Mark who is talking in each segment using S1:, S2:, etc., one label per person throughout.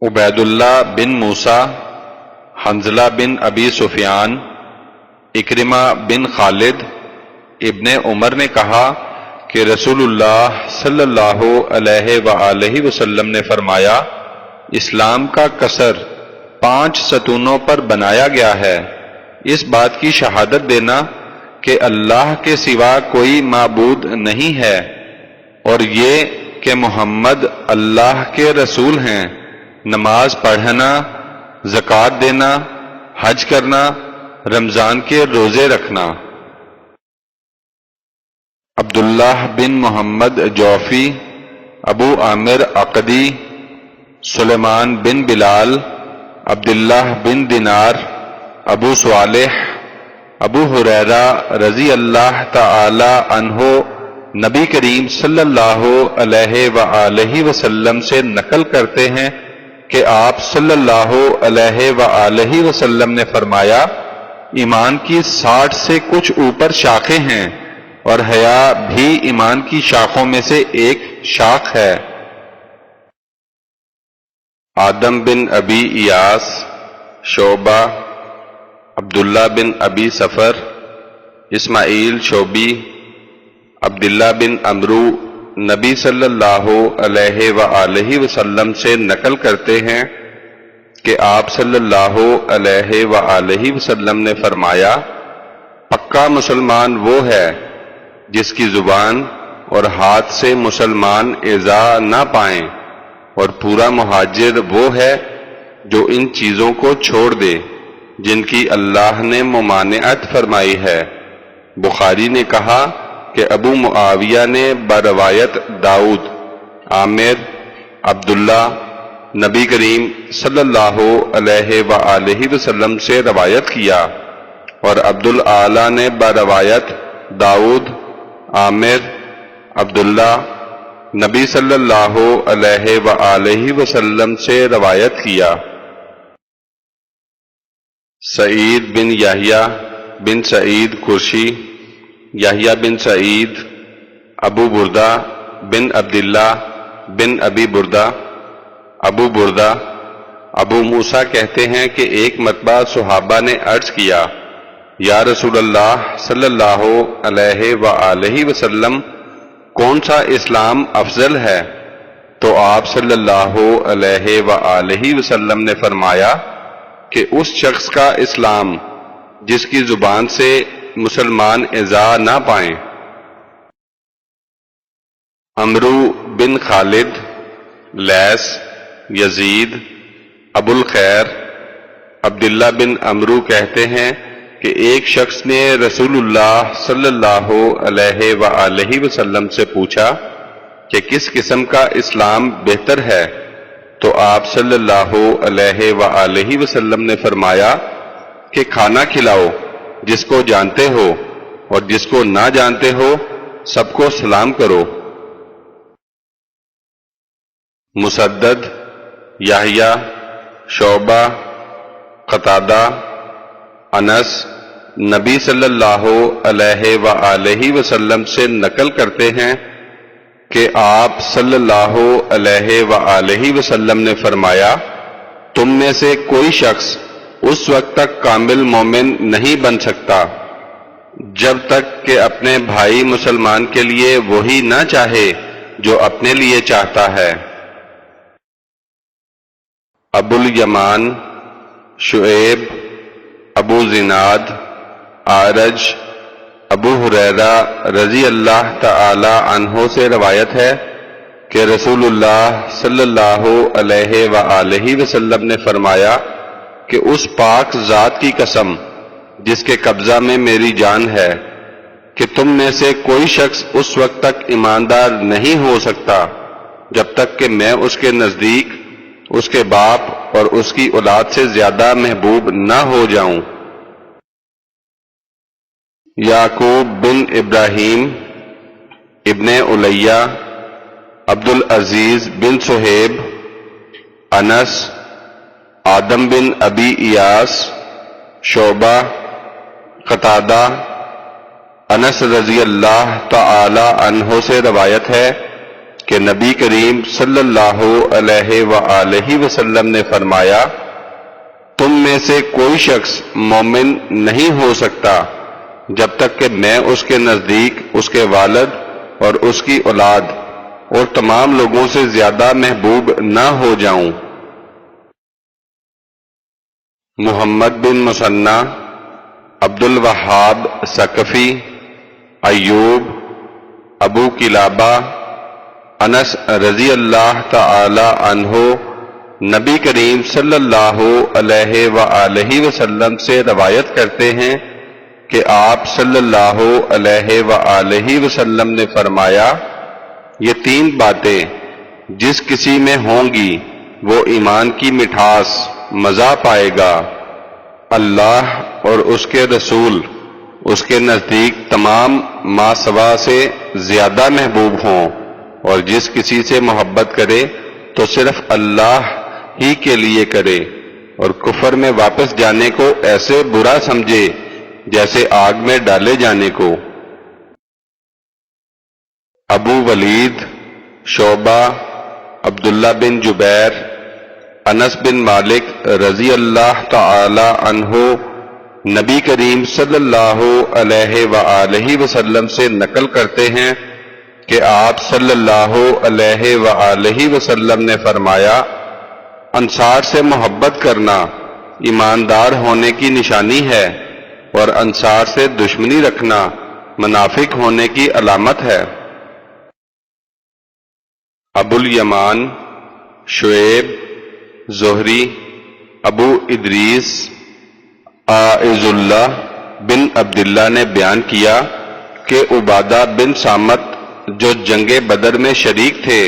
S1: عبید اللہ بن موسیٰ، حنظلہ بن ابی سفیان، اکرمہ بن خالد، ابن عمر نے کہا کہ رسول اللہ صلی اللہ علیہ وآلہ وسلم نے فرمایا، اسلام کا کسر 5 ستونوں پر بنایا گیا ہے، اس بات کی شہادت دینا کہ اللہ کے سوا کوئی معبود نہیں ہے، اور یہ کہ محمد اللہ کے رسول ہیں، نماز پڑھنا، زکوٰۃ دینا، حج کرنا، رمضان کے روزے رکھنا۔ عبداللہ بن محمد جوفی، ابو عامر عقدی، سلیمان بن بلال، عبداللہ بن دینار، ابو صالح، ابو ہریرہ رضی اللہ تعالی عنہ نبی کریم صلی اللہ علیہ وآلہ وسلم سے نقل کرتے ہیں کہ آپ صلی اللہ علیہ وآلہ وسلم نے فرمایا، ایمان کی 60 سے کچھ اوپر شاخیں ہیں، اور حیا بھی ایمان کی شاخوں میں سے ایک شاخ ہے۔ آدم بن ابی ایاس، شعبہ، عبداللہ بن ابی سفر، اسماعیل شعبی، عبداللہ بن عمرو نبی صلی اللہ علیہ وآلہ وسلم سے نقل کرتے ہیں کہ آپ صلی اللہ علیہ وآلہ وسلم نے فرمایا، پکا مسلمان وہ ہے جس کی زبان اور ہاتھ سے مسلمان ایذا نہ پائیں، اور پورا مہاجر وہ ہے جو ان چیزوں کو چھوڑ دے جن کی اللہ نے ممانعت فرمائی ہے۔ بخاری نے کہا کہ ابو معاویہ نے بروایت داؤد، عامر، عبداللہ نبی کریم صلی اللہ علیہ وآلہ وسلم سے روایت کیا، اور عبدالعالی نے بروایت داؤد، عامر، عبداللہ نبی صلی اللہ علیہ وآلہ وسلم سے روایت کیا۔ سعید بن یحییٰ بن سعید قرشی، یحییٰ بن سعید، ابو بردہ بن عبداللہ بن ابی بردہ، ابو بردہ، ابو موسیٰ کہتے ہیں کہ ایک مرتبہ صحابہ نے عرض کیا، یا رسول اللہ صلی اللہ علیہ وآلہ وسلم، کون سا اسلام افضل ہے؟ تو آپ صلی اللہ علیہ وآلہ وسلم نے فرمایا کہ اس شخص کا اسلام جس کی زبان سے مسلمان ایذا نہ پائیں۔ عمرو بن خالد، لیث، یزید، ابو الخیر، عبداللہ بن عمرو کہتے ہیں کہ ایک شخص نے رسول اللہ صلی اللہ علیہ وآلہ وسلم سے پوچھا کہ کس قسم کا اسلام بہتر ہے؟ تو آپ صلی اللہ علیہ وآلہ وسلم نے فرمایا کہ کھانا کھلاؤ جس کو جانتے ہو، اور جس کو نہ جانتے ہو سب کو سلام کرو۔ مسدد، یحییٰ، شعبہ، قتادہ، انس نبی صلی اللہ علیہ وآلہ وسلم سے نقل کرتے ہیں کہ آپ صلی اللہ علیہ وآلہ وسلم نے فرمایا، تم میں سے کوئی شخص اس وقت تک کامل مومن نہیں بن سکتا جب تک کہ اپنے بھائی مسلمان کے لیے وہی نہ چاہے جو اپنے لیے چاہتا ہے۔ ابو الیمان، شعیب، ابو زناد، اعرج، ابو ہریرہ رضی اللہ تعالی عنہ سے روایت ہے کہ رسول اللہ صلی اللہ علیہ وآلہ وسلم نے فرمایا کہ اس پاک ذات کی قسم جس کے قبضہ میں میری جان ہے کہ تم میں سے کوئی شخص اس وقت تک ایماندار نہیں ہو سکتا جب تک کہ میں اس کے نزدیک اس کے باپ اور اس کی اولاد سے زیادہ محبوب نہ ہو جاؤں۔ یعقوب بن ابراہیم، ابن علیہ، عبدالعزیز بن صہیب، انس، آدم بن ابی ایاس، شعبہ، قتادہ، انس رضی اللہ تعالی عنہ سے روایت ہے کہ نبی کریم صلی اللہ علیہ وآلہ وسلم نے فرمایا، تم میں سے کوئی شخص مومن نہیں ہو سکتا جب تک کہ میں اس کے نزدیک اس کے والد اور اس کی اولاد اور تمام لوگوں سے زیادہ محبوب نہ ہو جاؤں۔ محمد بن مثنى، عبد الوہاب ثقفی، ایوب، ابو قلابہ، انس رضی اللہ تعالی عنہ نبی کریم صلی اللہ علیہ وآلہ وسلم سے روایت کرتے ہیں کہ آپ صلی اللہ علیہ وآلہ وسلم نے فرمایا، یہ تین باتیں جس کسی میں ہوں گی وہ ایمان کی مٹھاس مزہ پائے گا، اللہ اور اس کے رسول اس کے نزدیک تمام ما سوا سے زیادہ محبوب ہوں، اور جس کسی سے محبت کرے تو صرف اللہ ہی کے لیے کرے، اور کفر میں واپس جانے کو ایسے برا سمجھے جیسے آگ میں ڈالے جانے کو۔ ابو ولید، شعبہ، عبداللہ بن جبیر، انس بن مالک رضی اللہ تعالی عنہ نبی کریم صلی اللہ علیہ وآلہ وسلم سے نقل کرتے ہیں کہ آپ صلی اللہ علیہ وآلہ وسلم نے فرمایا، انصار سے محبت کرنا ایماندار ہونے کی نشانی ہے، اور انصار سے دشمنی رکھنا منافق ہونے کی علامت ہے۔ ابو الیمان، شعیب، زہری، ابو ادریس، عائذ اللہ بن عبداللہ نے بیان کیا کہ عبادہ بن صامت جو جنگ بدر میں شریک تھے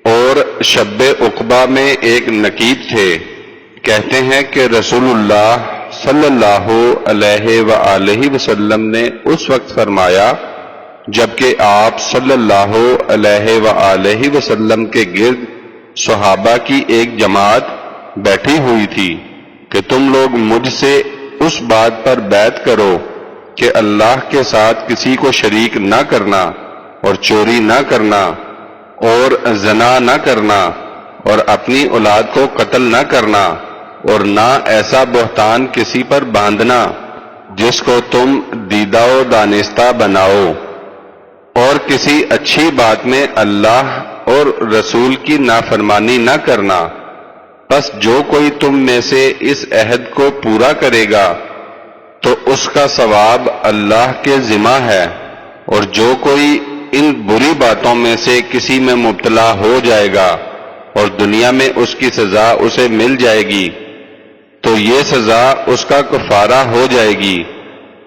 S1: اور شب عقبہ میں ایک نقیب تھے، کہتے ہیں کہ رسول اللہ صلی اللہ علیہ وآلہ وسلم نے اس وقت فرمایا جبکہ آپ صلی اللہ علیہ وآلہ وسلم کے گرد صحابہ کی ایک جماعت بیٹھی ہوئی تھی کہ تم لوگ مجھ سے اس بات پر بیعت کرو کہ اللہ کے ساتھ کسی کو شریک نہ کرنا، اور چوری نہ کرنا، اور زنا نہ کرنا، اور اپنی اولاد کو قتل نہ کرنا، اور نہ ایسا بہتان کسی پر باندھنا جس کو تم دیدہ و دانستہ بناؤ، اور کسی اچھی بات میں اللہ اور رسول کی نافرمانی نہ کرنا۔ پس جو کوئی تم میں سے اس عہد کو پورا کرے گا تو اس کا ثواب اللہ کے ذمہ ہے، اور جو کوئی ان بری باتوں میں سے کسی میں مبتلا ہو جائے گا اور دنیا میں اس کی سزا اسے مل جائے گی تو یہ سزا اس کا کفارہ ہو جائے گی،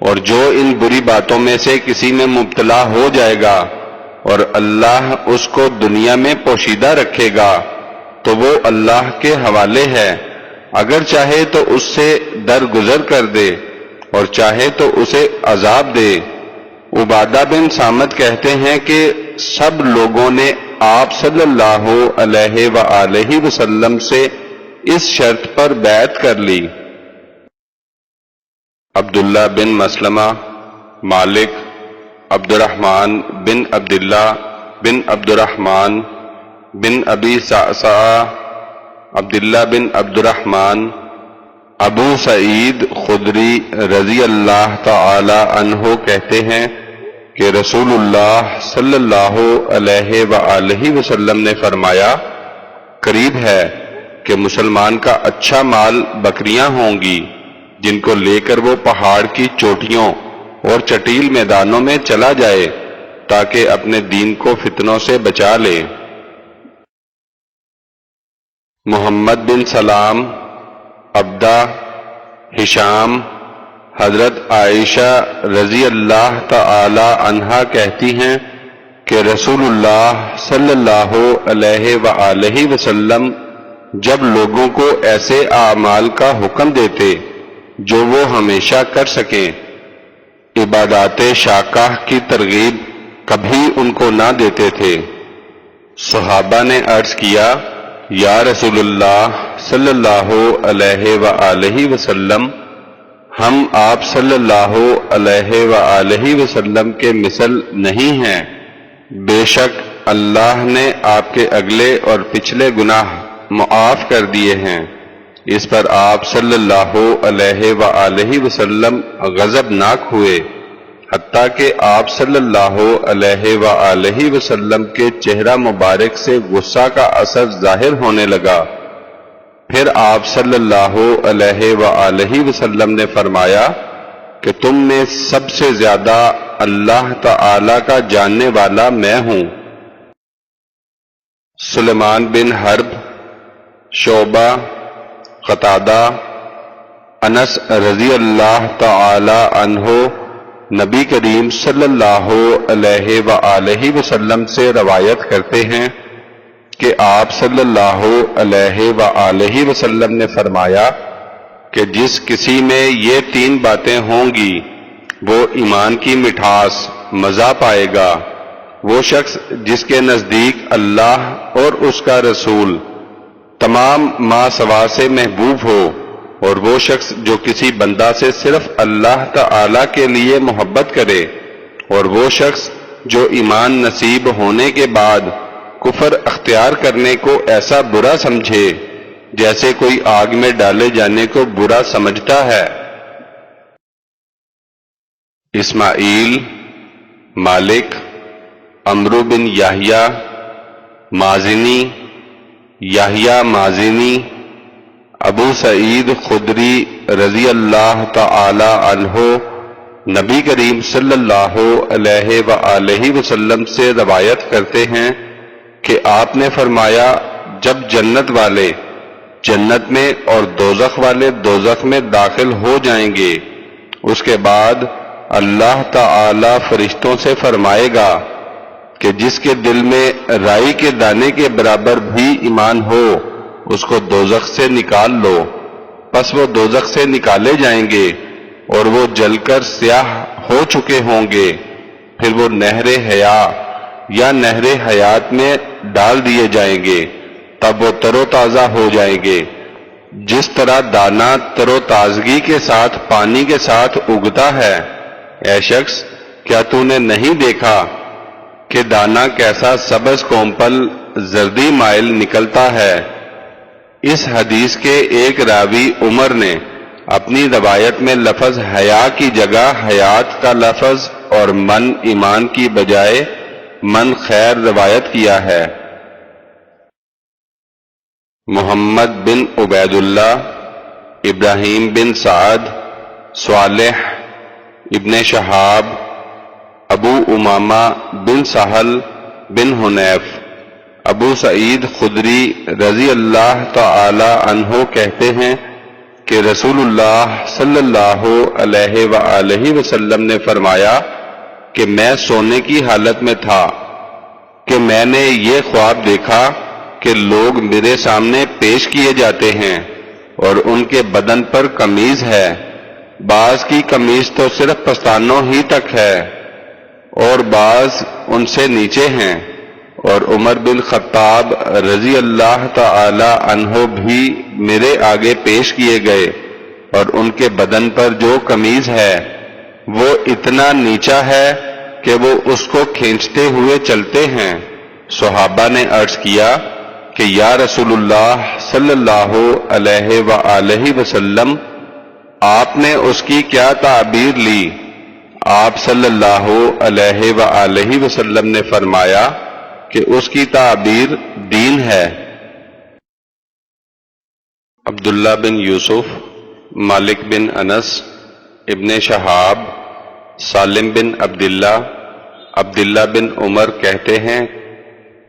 S1: اور جو ان بری باتوں میں سے کسی میں مبتلا ہو جائے گا اور اللہ اس کو دنیا میں پوشیدہ رکھے گا تو وہ اللہ کے حوالے ہے، اگر چاہے تو اس سے درگزر کر دے اور چاہے تو اسے عذاب دے۔ عبادہ بن صامت کہتے ہیں کہ سب لوگوں نے آپ صلی اللہ علیہ وآلہ وسلم سے اس شرط پر بیعت کر لی۔ عبداللہ بن مسلمہ، مالک، عبد الرحمن بن عبداللہ بن عبد الرحمن بن ابی صعصعہ، عبداللہ بن عبد الرحمن، ابو سعید خدری رضی اللہ تعالی عنہ کہتے ہیں کہ رسول اللہ صلی اللہ علیہ وآلہ وسلم نے فرمایا، قریب ہے کہ مسلمان کا اچھا مال بکریاں ہوں گی جن کو لے کر وہ پہاڑ کی چوٹیوں اور چٹیل میدانوں میں چلا جائے تاکہ اپنے دین کو فتنوں سے بچا لے۔ محمد بن سلام، عبدہ، ہشام، حضرت عائشہ رضی اللہ تعالی عنہا کہتی ہیں کہ رسول اللہ صلی اللہ علیہ وآلہ وسلم جب لوگوں کو ایسے اعمال کا حکم دیتے جو وہ ہمیشہ کر سکیں، عبادات شاقہ کی ترغیب کبھی ان کو نہ دیتے تھے۔ صحابہ نے عرض کیا، یا رسول اللہ صلی اللہ علیہ وآلہ وسلم، ہم آپ صلی اللہ علیہ وآلہ وسلم کے مثل نہیں ہیں، بے شک اللہ نے آپ کے اگلے اور پچھلے گناہ معاف کر دیے ہیں۔ اس پر آپ صلی اللہ علیہ وآلہ وسلم غضبناک ہوئے، حتیٰ کہ آپ صلی اللہ علیہ وآلہ وسلم کے چہرہ مبارک سے غصہ کا اثر ظاہر ہونے لگا۔ پھر آپ صلی اللہ علیہ وآلہ وسلم نے فرمایا کہ تم میں سب سے زیادہ اللہ تعالی کا جاننے والا میں ہوں۔ سلیمان بن حرب، شعبہ، قتادہ، انس رضی اللہ تعالی عنہ نبی کریم صلی اللہ علیہ وآلہ وسلم سے روایت کرتے ہیں کہ آپ صلی اللہ علیہ وآلہ وسلم نے فرمایا کہ جس کسی میں یہ تین باتیں ہوں گی وہ ایمان کی مٹھاس مزہ پائے گا۔ وہ شخص جس کے نزدیک اللہ اور اس کا رسول تمام ما سوا سے محبوب ہو، اور وہ شخص جو کسی بندہ سے صرف اللہ تعالی کے لیے محبت کرے، اور وہ شخص جو ایمان نصیب ہونے کے بعد کفر اختیار کرنے کو ایسا برا سمجھے جیسے کوئی آگ میں ڈالے جانے کو برا سمجھتا ہے۔ اسماعیل، مالک، عمرو بن یحییٰ مازنی، یحییٰ مازنی، ابو سعید خدری رضی اللہ تعالی عنہ نبی کریم صلی اللہ علیہ وآلہ وسلم سے روایت کرتے ہیں کہ آپ نے فرمایا جب جنت والے جنت میں اور دوزخ والے دوزخ میں داخل ہو جائیں گے، اس کے بعد اللہ تعالی فرشتوں سے فرمائے گا کہ جس کے دل میں رائی کے دانے کے برابر بھی ایمان ہو اس کو دوزخ سے نکال لو۔ پس وہ دوزخ سے نکالے جائیں گے اور وہ جل کر سیاہ ہو چکے ہوں گے، پھر وہ نہر حیا یا نہر حیات میں ڈال دیے جائیں گے، تب وہ تر و تازہ ہو جائیں گے۔ جس طرح دانا تر و تازگی کے ساتھ پانی کے ساتھ اگتا ہے، اے شخص کیا تو نے نہیں دیکھا کہ دانا کیسا سبز کومپل زردی مائل نکلتا ہے؟ اس حدیث کے ایک راوی عمر نے اپنی روایت میں لفظ حیا کی جگہ حیات کا لفظ اور من ایمان کی بجائے من خیر روایت کیا ہے۔ محمد بن عبید اللہ، ابراہیم بن سعد، صالح ابن شہاب، ابو امامہ بن سہل بن حنیف، ابو سعید خدری رضی اللہ تعالی عنہ کہتے ہیں کہ رسول اللہ صلی اللہ علیہ وآلہ وسلم نے فرمایا کہ میں سونے کی حالت میں تھا کہ میں نے یہ خواب دیکھا کہ لوگ میرے سامنے پیش کیے جاتے ہیں اور ان کے بدن پر قمیض ہے، بعض کی قمیض تو صرف پستانوں ہی تک ہے اور بعض ان سے نیچے ہیں، اور عمر بن خطاب رضی اللہ تعالی عنہ بھی میرے آگے پیش کیے گئے اور ان کے بدن پر جو قمیض ہے وہ اتنا نیچا ہے کہ وہ اس کو کھینچتے ہوئے چلتے ہیں۔ صحابہ نے عرض کیا کہ یا رسول اللہ صلی اللہ علیہ وآلہ وسلم، آپ نے اس کی کیا تعبیر لی؟ آپ صلی اللہ علیہ وآلہ وسلم نے فرمایا کہ اس کی تعبیر دین ہے۔ عبداللہ بن یوسف، مالک بن انس، ابن شہاب، سالم بن عبداللہ بن عمر کہتے ہیں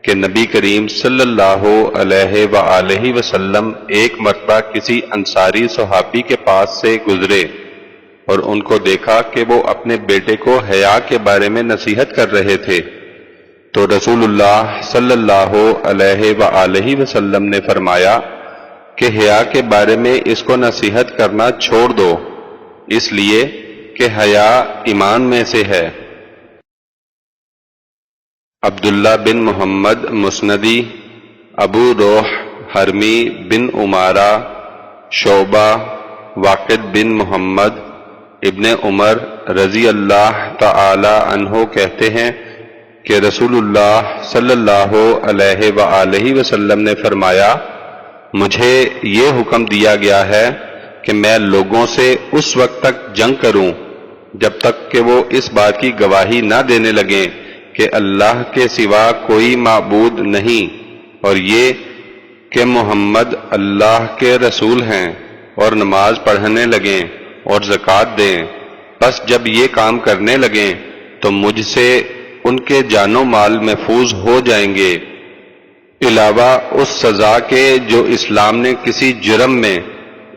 S1: کہ نبی کریم صلی اللہ علیہ وآلہ وسلم ایک مرتبہ کسی انصاری صحابی کے پاس سے گزرے اور ان کو دیکھا کہ وہ اپنے بیٹے کو حیا کے بارے میں نصیحت کر رہے تھے، تو رسول اللہ صلی اللہ علیہ وآلہ وسلم نے فرمایا کہ حیا کے بارے میں اس کو نصیحت کرنا چھوڑ دو، اس لیے کہ حیا ایمان میں سے ہے۔ عبداللہ بن محمد مسندی، ابو روح حرمی بن عمارہ، شعبہ، واقد بن محمد ابن عمر رضی اللہ تعالی عنہ کہتے ہیں کہ رسول اللہ صلی اللہ علیہ وآلہ وسلم نے فرمایا، مجھے یہ حکم دیا گیا ہے کہ میں لوگوں سے اس وقت تک جنگ کروں جب تک کہ وہ اس بات کی گواہی نہ دینے لگیں کہ اللہ کے سوا کوئی معبود نہیں، اور یہ کہ محمد اللہ کے رسول ہیں، اور نماز پڑھنے لگیں اور زکوٰۃ دیں۔ بس جب یہ کام کرنے لگیں تو مجھ سے ان کے جان و مال محفوظ ہو جائیں گے، علاوہ اس سزا کے جو اسلام نے کسی جرم میں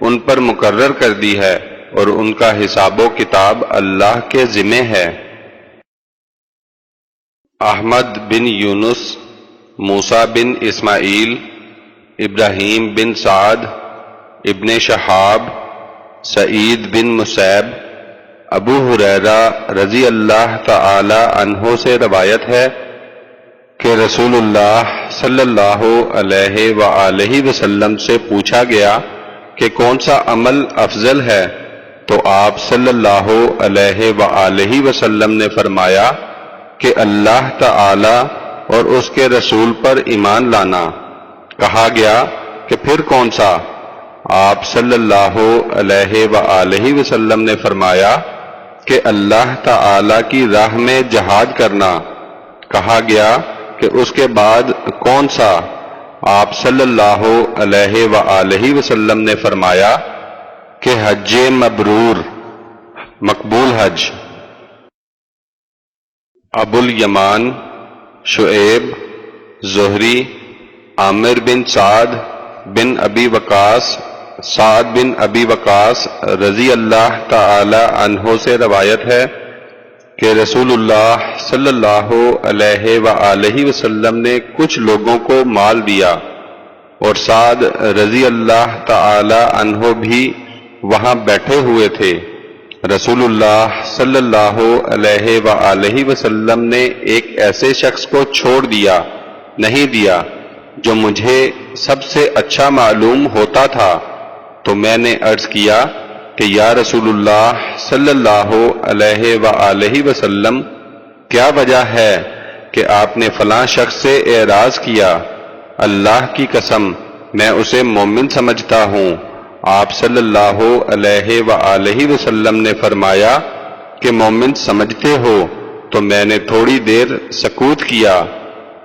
S1: ان پر مقرر کر دی ہے، اور ان کا حساب و کتاب اللہ کے ذمہ ہے۔ احمد بن یونس، موسیٰ بن اسماعیل، ابراہیم بن سعد، ابن شہاب، سعید بن مسیب، ابو ہریرہ رضی اللہ تعالی عنہ سے روایت ہے کہ رسول اللہ صلی اللہ علیہ وآلہ وسلم سے پوچھا گیا کہ کون سا عمل افضل ہے، تو آپ صلی اللہ علیہ وآلہ وسلم نے فرمایا کہ اللہ تعالی اور اس کے رسول پر ایمان لانا۔ کہا گیا کہ پھر کون سا؟ آپ صلی اللہ علیہ وآلہ وسلم نے فرمایا کہ اللہ تعالی کی راہ میں جہاد کرنا۔ کہا گیا کہ اس کے بعد کون سا؟ آپ صلی اللہ علیہ وآلہ وسلم نے فرمایا کہ حج مبرور، مقبول حج۔ ابو الیمان، شعیب، زہری، عامر بن سعد بن ابی وقاص، سعد بن ابی وقاص رضی اللہ تعالی عنہ سے روایت ہے کہ رسول اللہ صلی اللہ علیہ وآلہ وسلم نے کچھ لوگوں کو مال دیا، اور سعد رضی اللہ تعالی عنہ بھی وہاں بیٹھے ہوئے تھے۔ رسول اللہ صلی اللہ علیہ وآلہ وسلم نے ایک ایسے شخص کو چھوڑ دیا نہیں دیا جو مجھے سب سے اچھا معلوم ہوتا تھا، تو میں نے عرض کیا کہ یا رسول اللہ صلی اللہ علیہ وآلہ وسلم، کیا وجہ ہے کہ آپ نے فلاں شخص سے اعراض کیا؟ اللہ کی قسم میں اسے مومن سمجھتا ہوں۔ آپ صلی اللہ علیہ وآلہ وسلم نے فرمایا کہ مومن سمجھتے ہو؟ تو میں نے تھوڑی دیر سکوت کیا،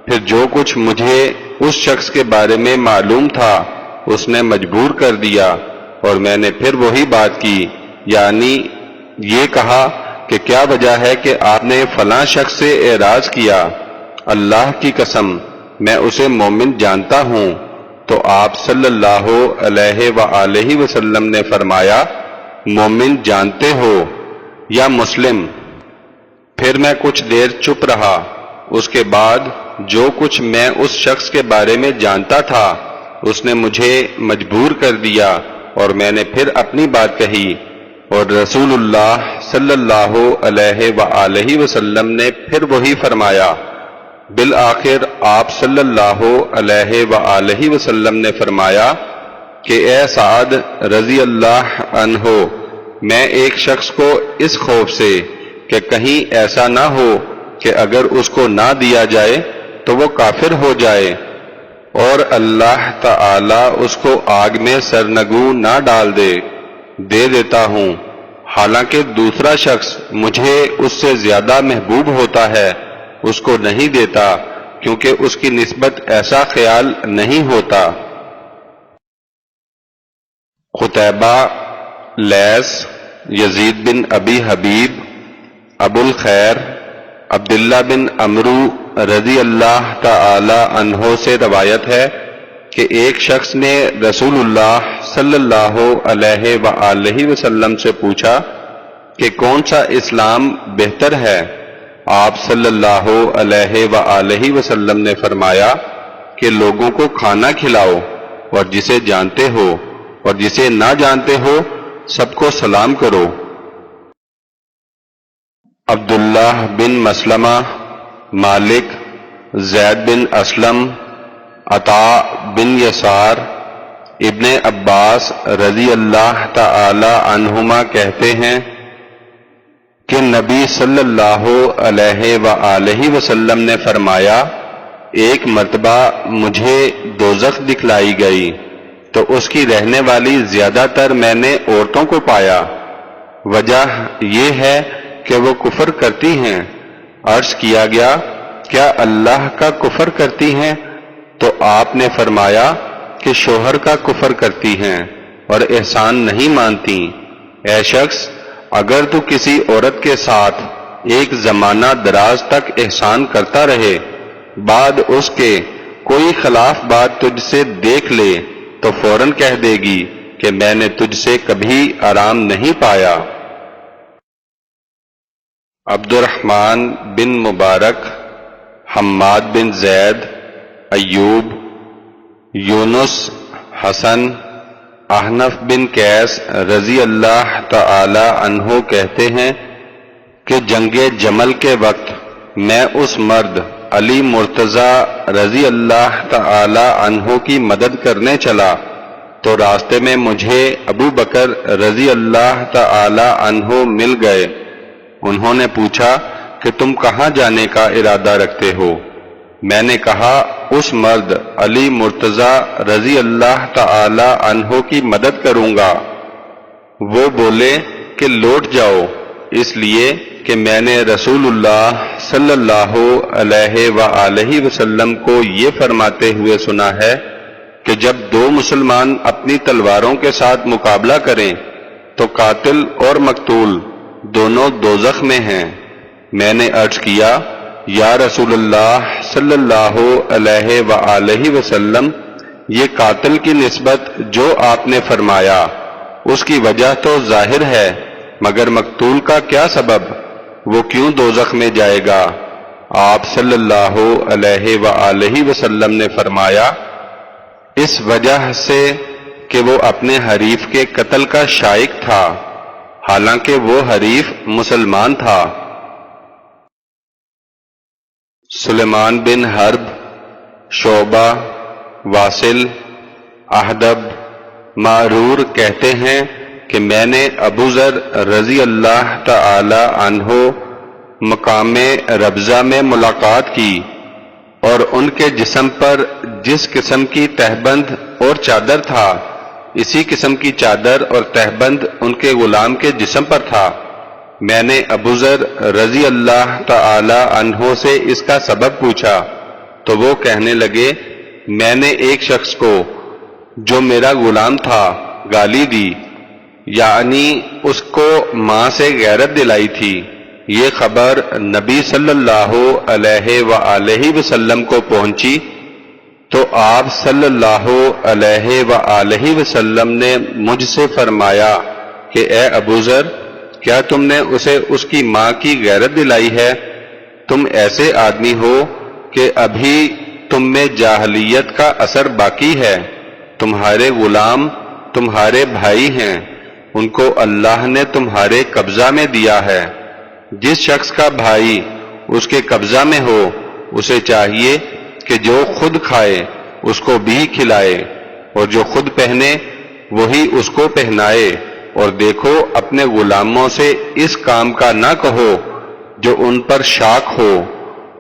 S1: پھر جو کچھ مجھے اس شخص کے بارے میں معلوم تھا اس نے مجبور کر دیا، اور میں نے پھر وہی بات کی، یعنی یہ کہا کہ کیا وجہ ہے کہ آپ نے فلاں شخص سے اعراض کیا؟ اللہ کی قسم میں اسے مومن جانتا ہوں۔ تو آپ صلی اللہ علیہ وآلہ وسلم نے فرمایا، مومن جانتے ہو یا مسلم؟ پھر میں کچھ دیر چپ رہا، اس کے بعد جو کچھ میں اس شخص کے بارے میں جانتا تھا اس نے مجھے مجبور کر دیا، اور میں نے پھر اپنی بات کہی، اور رسول اللہ صلی اللہ علیہ وآلہ وسلم نے پھر وہی فرمایا۔ بالآخر آپ صلی اللہ علیہ وآلہ وسلم نے فرمایا کہ اے سعد رضی اللہ عنہ، میں ایک شخص کو اس خوف سے کہ کہیں ایسا نہ ہو کہ اگر اس کو نہ دیا جائے تو وہ کافر ہو جائے، اور اللہ تعالی اس کو آگ میں سرنگوں نہ ڈال دے دیتا ہوں، حالانکہ دوسرا شخص مجھے اس سے زیادہ محبوب ہوتا ہے اس کو نہیں دیتا، کیونکہ اس کی نسبت ایسا خیال نہیں ہوتا۔ قتیبہ، لیث، یزید بن ابی حبیب، ابو الخیر، عبداللہ بن عمرو رضی اللہ تعالی عنہ سے روایت ہے کہ ایک شخص نے رسول اللہ صلی اللہ علیہ وآلہ وسلم سے پوچھا کہ کون سا اسلام بہتر ہے؟ آپ صلی اللہ علیہ وآلہ وسلم نے فرمایا کہ لوگوں کو کھانا کھلاؤ، اور جسے جانتے ہو اور جسے نہ جانتے ہو سب کو سلام کرو۔ عبداللہ بن مسلمہ، مالک، زید بن اسلم، عطاء بن یسار، ابن عباس رضی اللہ تعالی عنہما کہتے ہیں کہ نبی صلی اللہ علیہ وآلہ وسلم نے فرمایا، ایک مرتبہ مجھے دوزخ دکھلائی گئی تو اس کی رہنے والی زیادہ تر میں نے عورتوں کو پایا، وجہ یہ ہے کہ وہ کفر کرتی ہیں۔ عرض کیا گیا، کیا اللہ کا کفر کرتی ہیں؟ تو آپ نے فرمایا کہ شوہر کا کفر کرتی ہیں اور احسان نہیں مانتی۔ اے شخص، اگر تو کسی عورت کے ساتھ ایک زمانہ دراز تک احسان کرتا رہے، بعد اس کے کوئی خلاف بات تجھ سے دیکھ لے تو فوراً کہہ دے گی کہ میں نے تجھ سے کبھی آرام نہیں پایا۔ عبد الرحمن بن مبارک، حماد بن زید، ایوب، یونس، حسن، احنف بن قیس رضی اللہ تعالی عنہ کہتے ہیں کہ جنگ جمل کے وقت میں اس مرد علی مرتضی رضی اللہ تعالی عنہ کی مدد کرنے چلا تو راستے میں مجھے ابو بکر رضی اللہ تعالی عنہ مل گئے۔ انہوں نے پوچھا کہ تم کہاں جانے کا ارادہ رکھتے ہو؟ میں نے کہا اس مرد علی مرتضی رضی اللہ تعالی عنہ کی مدد کروں گا۔ وہ بولے کہ لوٹ جاؤ، اس لیے کہ میں نے رسول اللہ صلی اللہ علیہ وآلہ وسلم کو یہ فرماتے ہوئے سنا ہے کہ جب دو مسلمان اپنی تلواروں کے ساتھ مقابلہ کریں تو قاتل اور مقتول دونوں دوزخ میں ہیں۔ میں نے عرض کیا، یا رسول اللہ صلی اللہ علیہ وآلہ وسلم، یہ قاتل کی نسبت جو آپ نے فرمایا اس کی وجہ تو ظاہر ہے، مگر مقتول کا کیا سبب؟ وہ کیوں دوزخ میں جائے گا؟ آپ صلی اللہ علیہ وآلہ وسلم نے فرمایا، اس وجہ سے کہ وہ اپنے حریف کے قتل کا شائق تھا، حالانکہ وہ حریف مسلمان تھا۔ سلیمان بن حرب، شعبہ، واصل، احدب، معرور کہتے ہیں کہ میں نے ابو ذر رضی اللہ تعالی عنہ مقام ربضہ میں ملاقات کی اور ان کے جسم پر جس قسم کی تہبند اور چادر تھا، اسی قسم کی چادر اور تہبند ان کے غلام کے جسم پر تھا۔ میں نے ابو ذر رضی اللہ تعالی عنہ سے اس کا سبب پوچھا تو وہ کہنے لگے، میں نے ایک شخص کو جو میرا غلام تھا گالی دی، یعنی اس کو ماں سے غیرت دلائی تھی۔ یہ خبر نبی صلی اللہ علیہ وآلہ وسلم کو پہنچی تو آپ صلی اللہ علیہ وآلہ وسلم نے مجھ سے فرمایا کہ اے ابو ذر، کیا تم نے اسے اس کی ماں کی غیرت دلائی ہے؟ تم ایسے آدمی ہو کہ ابھی تم میں جاہلیت کا اثر باقی ہے۔ تمہارے غلام تمہارے بھائی ہیں، ان کو اللہ نے تمہارے قبضہ میں دیا ہے۔ جس شخص کا بھائی اس کے قبضہ میں ہو، اسے چاہیے کہ جو خود کھائے اس کو بھی کھلائے، اور جو خود پہنے وہی اس کو پہنائے، اور دیکھو اپنے غلاموں سے اس کام کا نہ کہو جو ان پر شاق ہو،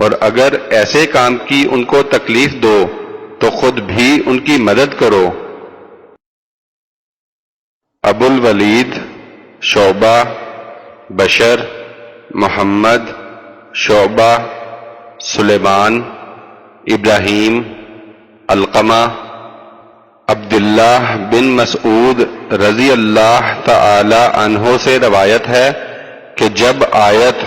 S1: اور اگر ایسے کام کی ان کو تکلیف دو تو خود بھی ان کی مدد کرو۔ ابو الولید، شعبہ، بشر، محمد، شعبہ، سلیمان، ابراہیم، علقمہ، عبداللہ بن مسعود رضی اللہ تعالی عنہ سے روایت ہے کہ جب آیت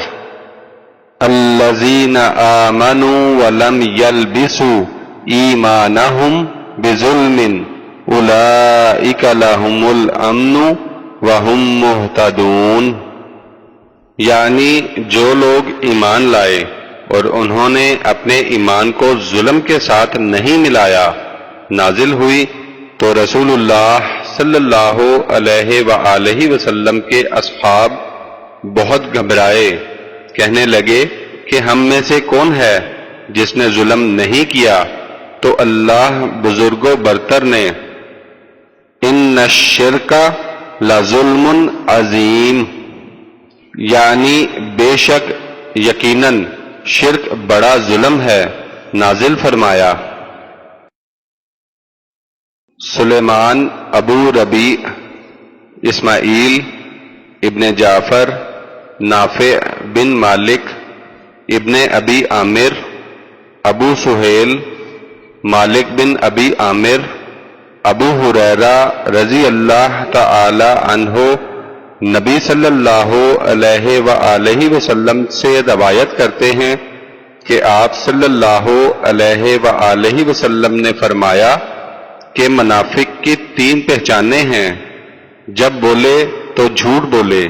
S1: الذین آمنوا ولم یلبسوا ایمانہم بظلم اولئک لہم الامن وہم مہتدون، یعنی جو لوگ ایمان لائے اور انہوں نے اپنے ایمان کو ظلم کے ساتھ نہیں ملایا، نازل ہوئی تو رسول اللہ صلی اللہ علیہ وآلہ وسلم کے اصحاب بہت گھبرائے، کہنے لگے کہ ہم میں سے کون ہے جس نے ظلم نہیں کیا؟ تو اللہ بزرگ و برتر نے ان الشرک لظلم عظیم یعنی بے شک یقیناً شرک بڑا ظلم ہے نازل فرمایا۔ سلیمان ابو ربیع، اسماعیل ابن جعفر، نافع بن مالک ابن ابی عامر، ابو سہیل مالک بن ابی عامر، ابو ہریرہ رضی اللہ تعالی عنہ نبی صلی اللہ علیہ وآلہ وسلم سے روایت کرتے ہیں کہ آپ صلی اللہ علیہ وآلہ وسلم نے فرمایا کہ منافق کی 3 پہچانیں ہیں، جب بولے تو جھوٹ بولے،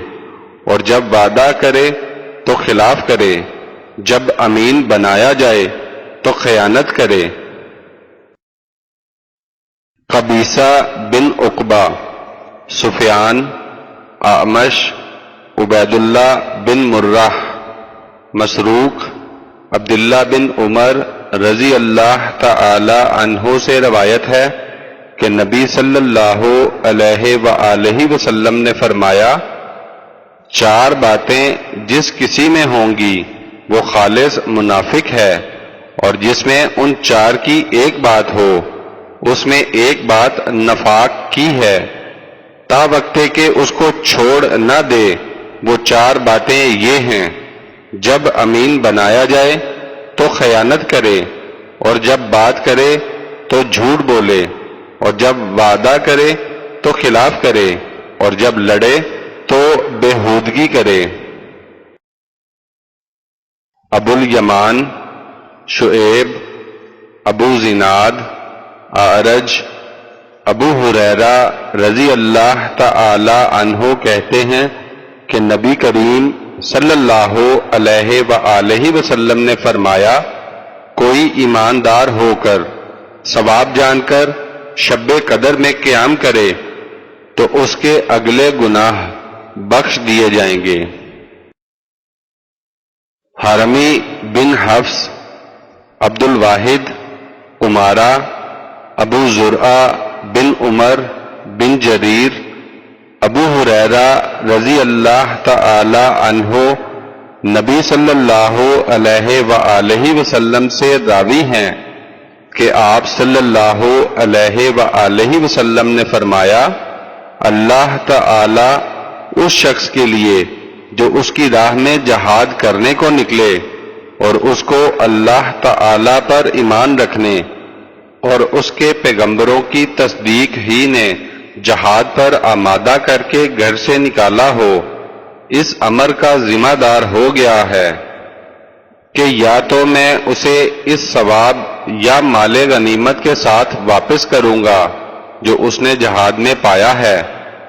S1: اور جب وعدہ کرے تو خلاف کرے، جب امین بنایا جائے تو خیانت کرے۔ قبیصہ بن عقبہ، سفیان، اعمش، عبید اللہ بن مرہ، مسروق، عبداللہ بن عمر رضی اللہ تعالی عنہ سے روایت ہے کہ نبی صلی اللہ علیہ وآلہ وسلم نے فرمایا، 4 باتیں جس کسی میں ہوں گی وہ خالص منافق ہے، اور جس میں ان 4 کی ایک بات ہو اس میں ایک بات نفاق کی ہے، تا وقتے کہ اس کو چھوڑ نہ دے۔ وہ 4 باتیں یہ ہیں: جب امین بنایا جائے تو خیانت کرے، اور جب بات کرے تو جھوٹ بولے، اور جب وعدہ کرے تو خلاف کرے، اور جب لڑے تو بےہودگی کرے۔ ابو الیمان، شعیب، ابو زناد، اعرج، ابو ہریرہ رضی اللہ تعالی عنہ کہتے ہیں کہ نبی کریم صلی اللہ علیہ وآلہ وسلم نے فرمایا، کوئی ایماندار ہو کر ثواب جان کر شب قدر میں قیام کرے تو اس کے اگلے گناہ بخش دیے جائیں گے۔ حرمی بن حفص، عبد الواحد، عمارہ، ابو زرعہ بن عمر بن جریر، ابو ہریرہ رضی اللہ تعالی عنہ نبی صلی اللہ علیہ وآلہ وسلم سے راوی ہیں کہ آپ صلی اللہ علیہ وآلہ وسلم نے فرمایا، اللہ تعالی اس شخص کے لیے جو اس کی راہ میں جہاد کرنے کو نکلے اور اس کو اللہ تعالی پر ایمان رکھنے اور اس کے پیغمبروں کی تصدیق ہی نے جہاد پر آمادہ کر کے گھر سے نکالا ہو، اس امر کا ذمہ دار ہو گیا ہے کہ یا تو میں اسے اس ثواب یا مال غنیمت کے ساتھ واپس کروں گا جو اس نے جہاد میں پایا ہے،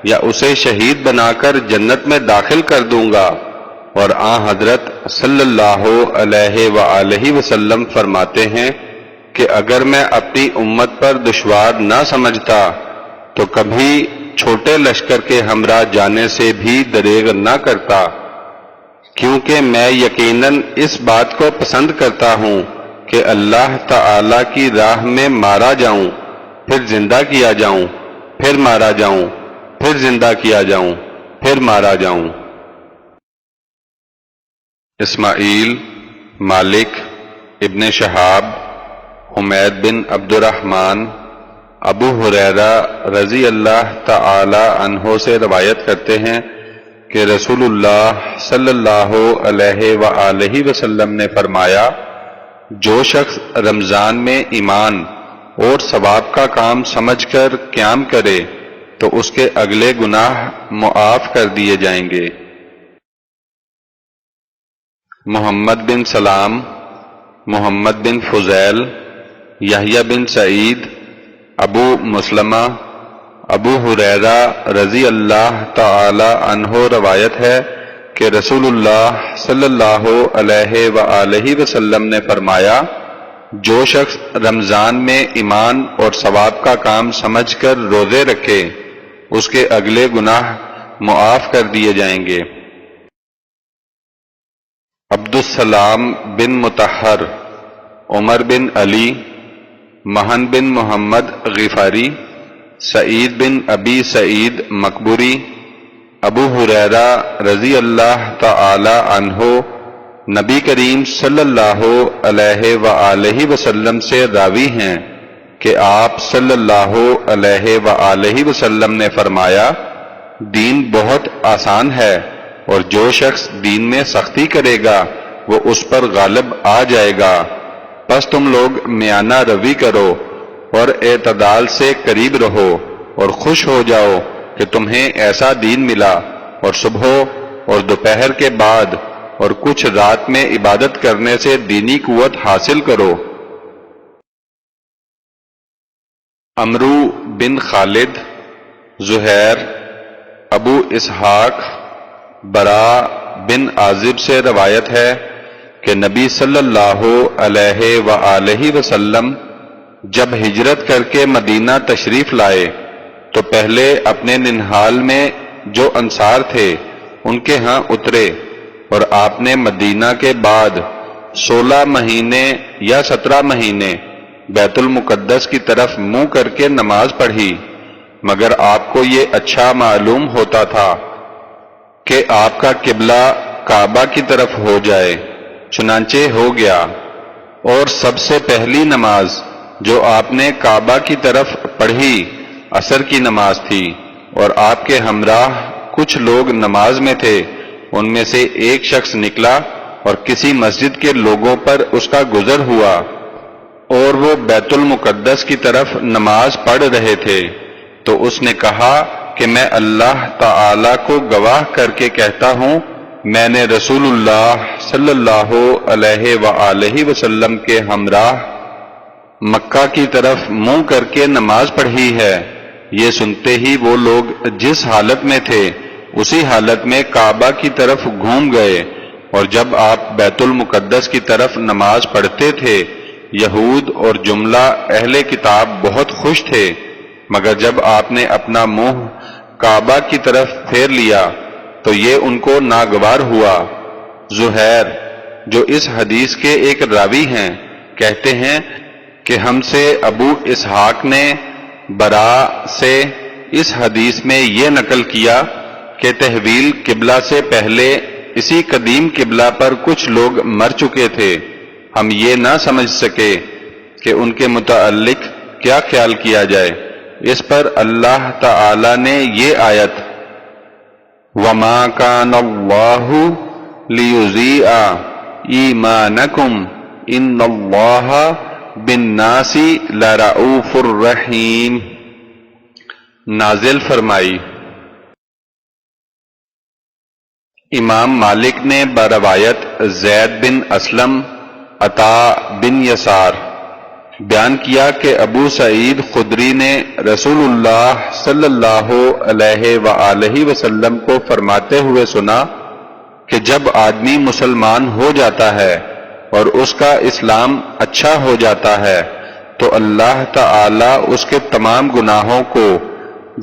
S1: یا اسے شہید بنا کر جنت میں داخل کر دوں گا۔ اور حضرت صلی اللہ علیہ وآلہ وسلم فرماتے ہیں کہ اگر میں اپنی امت پر دشوار نہ سمجھتا تو کبھی چھوٹے لشکر کے ہمراہ جانے سے بھی دریغ نہ کرتا، کیونکہ میں یقیناً اس بات کو پسند کرتا ہوں کہ اللہ تعالی کی راہ میں مارا جاؤں، پھر زندہ کیا جاؤں، پھر مارا جاؤں، پھر زندہ کیا جاؤں، پھر مارا جاؤں۔ اسماعیل، مالک ابن شہاب، حمید بن عبد الرحمن، ابو ہریرہ رضی اللہ تعالی عنہ سے روایت کرتے ہیں کہ رسول اللہ صلی اللہ علیہ وآلہ وسلم نے فرمایا، جو شخص رمضان میں ایمان اور ثواب کا کام سمجھ کر قیام کرے تو اس کے اگلے گناہ معاف کر دیے جائیں گے۔ محمد بن سلام، محمد بن فضیل، یحییٰ بن سعید، ابو مسلمہ، ابو ہریرہ رضی اللہ تعالی عنہ روایت ہے کہ رسول اللہ صلی اللہ علیہ وآلہ وسلم نے فرمایا، جو شخص رمضان میں ایمان اور ثواب کا کام سمجھ کر روزے رکھے اس کے اگلے گناہ معاف کر دیے جائیں گے۔ عبد السلام بن مطہر، عمر بن علی، مہن بن محمد غفاری، سعید بن ابی سعید مقبوری، ابو ہریرہ رضی اللہ تعالی عنہ نبی کریم صلی اللہ علیہ وآلہ وسلم سے راوی ہیں کہ آپ صلی اللہ علیہ وآلہ وسلم نے فرمایا، دین بہت آسان ہے اور جو شخص دین میں سختی کرے گا وہ اس پر غالب آ جائے گا، پس تم لوگ میانہ روی کرو اور اعتدال سے قریب رہو اور خوش ہو جاؤ کہ تمہیں ایسا دین ملا، اور صبح اور دوپہر کے بعد اور کچھ رات میں عبادت کرنے سے دینی قوت حاصل کرو۔ عمرو بن خالد، زہیر، ابو اسحاق، براء بن عازب سے روایت ہے کہ نبی صلی اللہ علیہ وآلہ وسلم جب ہجرت کر کے مدینہ تشریف لائے تو پہلے اپنے ننہال میں جو انصار تھے ان کے ہاں اترے، اور آپ نے مدینہ کے بعد 16 مہینے یا 17 مہینے بیت المقدس کی طرف منہ کر کے نماز پڑھی، مگر آپ کو یہ اچھا معلوم ہوتا تھا کہ آپ کا قبلہ کعبہ کی طرف ہو جائے، چنانچہ ہو گیا، اور سب سے پہلی نماز جو آپ نے کعبہ کی طرف پڑھی عصر کی نماز تھی، اور آپ کے ہمراہ کچھ لوگ نماز میں تھے، ان میں سے ایک شخص نکلا اور کسی مسجد کے لوگوں پر اس کا گزر ہوا اور وہ بیت المقدس کی طرف نماز پڑھ رہے تھے، تو اس نے کہا کہ میں اللہ تعالی کو گواہ کر کے کہتا ہوں، میں نے رسول اللہ صلی اللہ علیہ وآلہ وسلم کے ہمراہ مکہ کی طرف منہ کر کے نماز پڑھی ہے۔ یہ سنتے ہی وہ لوگ جس حالت میں تھے اسی حالت میں کعبہ کی طرف گھوم گئے، اور جب آپ بیت المقدس کی طرف نماز پڑھتے تھے یہود اور جملہ اہل کتاب بہت خوش تھے، مگر جب آپ نے اپنا منہ کعبہ کی طرف پھیر لیا تو یہ ان کو ناگوار ہوا۔ زہیر، جو اس حدیث کے ایک راوی ہیں، کہتے ہیں کہ ہم سے ابو اسحاق نے براء سے اس حدیث میں یہ نقل کیا کہ تحویل قبلہ سے پہلے اسی قدیم قبلہ پر کچھ لوگ مر چکے تھے، ہم یہ نہ سمجھ سکے کہ ان کے متعلق کیا خیال کیا جائے۔ اس پر اللہ تعالی نے یہ آیت وَمَا كَانَ اللَّهُ لِيُضِيعَ إِيمَانَكُمْ إِنَّ اللَّهَ بِالنَّاسِ لَرَءُوفٌ رَحِيمٌ نازل فرمائی۔ امام مالک نے بروایت زید بن اسلم عطا بن یسار بیان کیا کہ ابو سعید خدری نے رسول اللہ صلی اللہ علیہ وآلہ وسلم کو فرماتے ہوئے سنا کہ جب آدمی مسلمان ہو جاتا ہے اور اس کا اسلام اچھا ہو جاتا ہے تو اللہ تعالی اس کے تمام گناہوں کو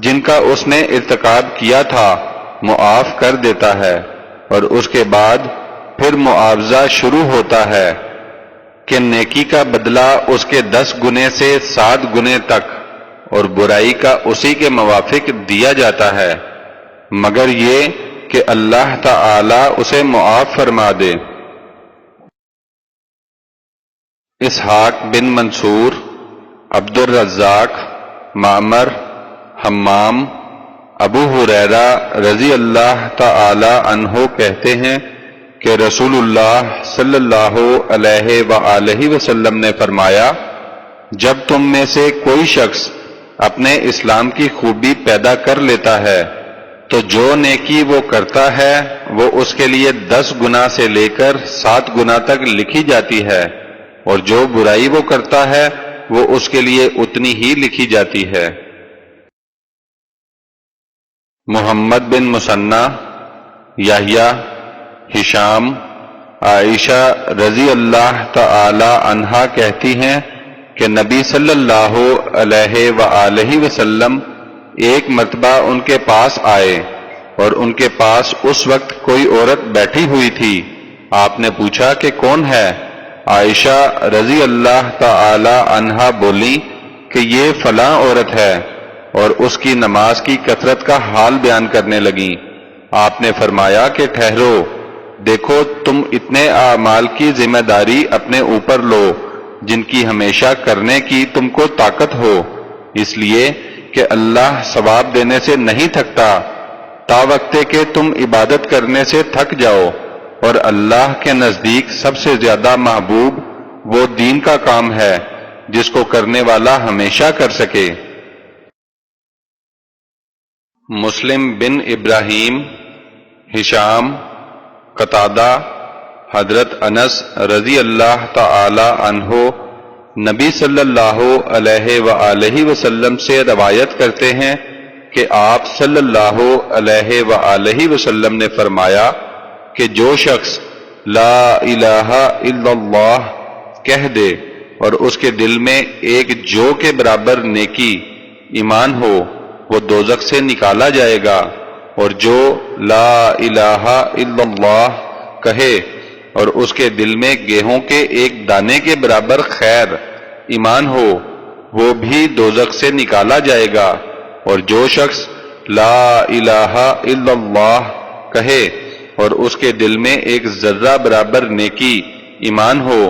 S1: جن کا اس نے ارتکاب کیا تھا معاف کر دیتا ہے، اور اس کے بعد پھر معاوضہ شروع ہوتا ہے کہ نیکی کا بدلہ اس کے 10 گنے سے 7 گنے تک اور برائی کا اسی کے موافق دیا جاتا ہے، مگر یہ کہ اللہ تعالی اسے معاف فرما دے۔ اسحاق بن منصور، عبد الرزاق، معمر، حمام، ابو ہریرہ رضی اللہ تعالی عنہ کہتے ہیں کہ رسول اللہ صلی اللہ علیہ وآلہ وسلم نے فرمایا، جب تم میں سے کوئی شخص اپنے اسلام کی خوبی پیدا کر لیتا ہے تو جو نیکی وہ کرتا ہے وہ اس کے لیے 10 گنا سے لے کر 7 گنا تک لکھی جاتی ہے، اور جو برائی وہ کرتا ہے وہ اس کے لیے اتنی ہی لکھی جاتی ہے۔ محمد بن مثنی، یحییٰ، ہشام، عائشہ رضی اللہ تعالی عنہا کہتی ہیں کہ نبی صلی اللہ علیہ وآلہ وسلم ایک مرتبہ ان کے پاس آئے اور ان کے پاس اس وقت کوئی عورت بیٹھی ہوئی تھی۔ آپ نے پوچھا کہ کون ہے؟ عائشہ رضی اللہ تعالی عنہا بولی کہ یہ فلاں عورت ہے، اور اس کی نماز کی کثرت کا حال بیان کرنے لگیں۔ آپ نے فرمایا کہ ٹھہرو، دیکھو تم اتنے اعمال کی ذمہ داری اپنے اوپر لو جن کی ہمیشہ کرنے کی تم کو طاقت ہو، اس لیے کہ اللہ ثواب دینے سے نہیں تھکتا تا وقتے کہ تم عبادت کرنے سے تھک جاؤ، اور اللہ کے نزدیک سب سے زیادہ محبوب وہ دین کا کام ہے جس کو کرنے والا ہمیشہ کر سکے۔ مسلم بن ابراہیم، ہشام، قتادہ، حضرت انس رضی اللہ تعالی عنہ نبی صلی اللہ علیہ وآلہ وسلم سے روایت کرتے ہیں کہ آپ صلی اللہ علیہ وآلہ وسلم نے فرمایا کہ جو شخص لا الہ الا اللہ کہہ دے اور اس کے دل میں ایک جو کے برابر نیکی ایمان ہو، وہ دوزخ سے نکالا جائے گا، اور جو لا الہ الا اللہ کہے اور اس کے دل میں گیہوں کے ایک دانے کے برابر خیر ایمان ہو، وہ بھی دوزخ سے نکالا جائے گا، اور جو شخص لا الہ الا اللہ کہے اور اس کے دل میں ایک ذرہ برابر نیکی ایمان ہو،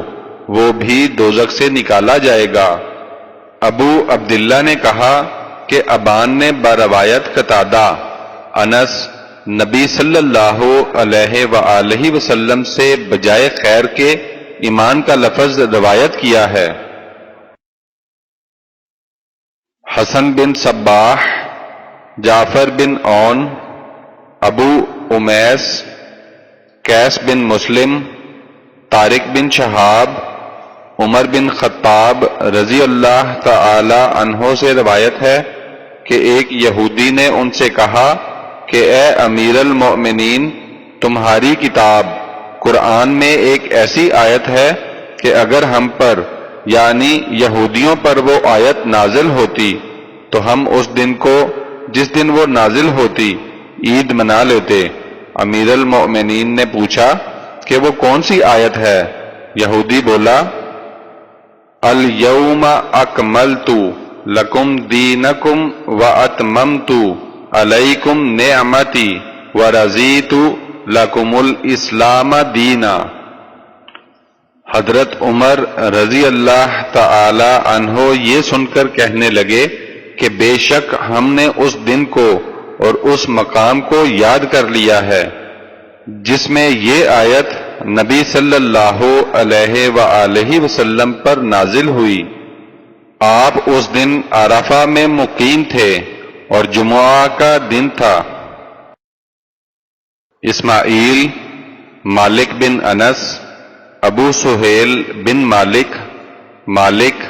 S1: وہ بھی دوزخ سے نکالا جائے گا۔ ابو عبداللہ نے کہا کہ ابان نے بروایت قتادہ انس نبی صلی اللہ علیہ وآلہ وسلم سے بجائے خیر کے ایمان کا لفظ روایت کیا ہے۔ حسن بن صباح، جعفر بن عون، ابو امیس، قیس بن مسلم، طارق بن شہاب، عمر بن خطاب رضی اللہ تعالی عنہ سے روایت ہے کہ ایک یہودی نے ان سے کہا کہ اے امیر المؤمنین، تمہاری کتاب قرآن میں ایک ایسی آیت ہے کہ اگر ہم پر یعنی یہودیوں پر وہ آیت نازل ہوتی تو ہم اس دن کو جس دن وہ نازل ہوتی عید منا لیتے۔ امیر المؤمنین نے پوچھا کہ وہ کون سی آیت ہے؟ یہودی بولا، الیوم اکملت لکم دینکم واتممت علیکم نعمتی ورضیت لکم الاسلام دینا۔ حضرت عمر رضی اللہ تعالی عنہ یہ سن کر کہنے لگے کہ بے شک ہم نے اس دن کو اور اس مقام کو یاد کر لیا ہے جس میں یہ آیت نبی صلی اللہ علیہ وآلہ وسلم پر نازل ہوئی۔ آپ اس دن عرفہ میں مقیم تھے اور جمعہ کا دن تھا۔ اسماعیل، مالک بن انس، ابو سہیل بن مالک،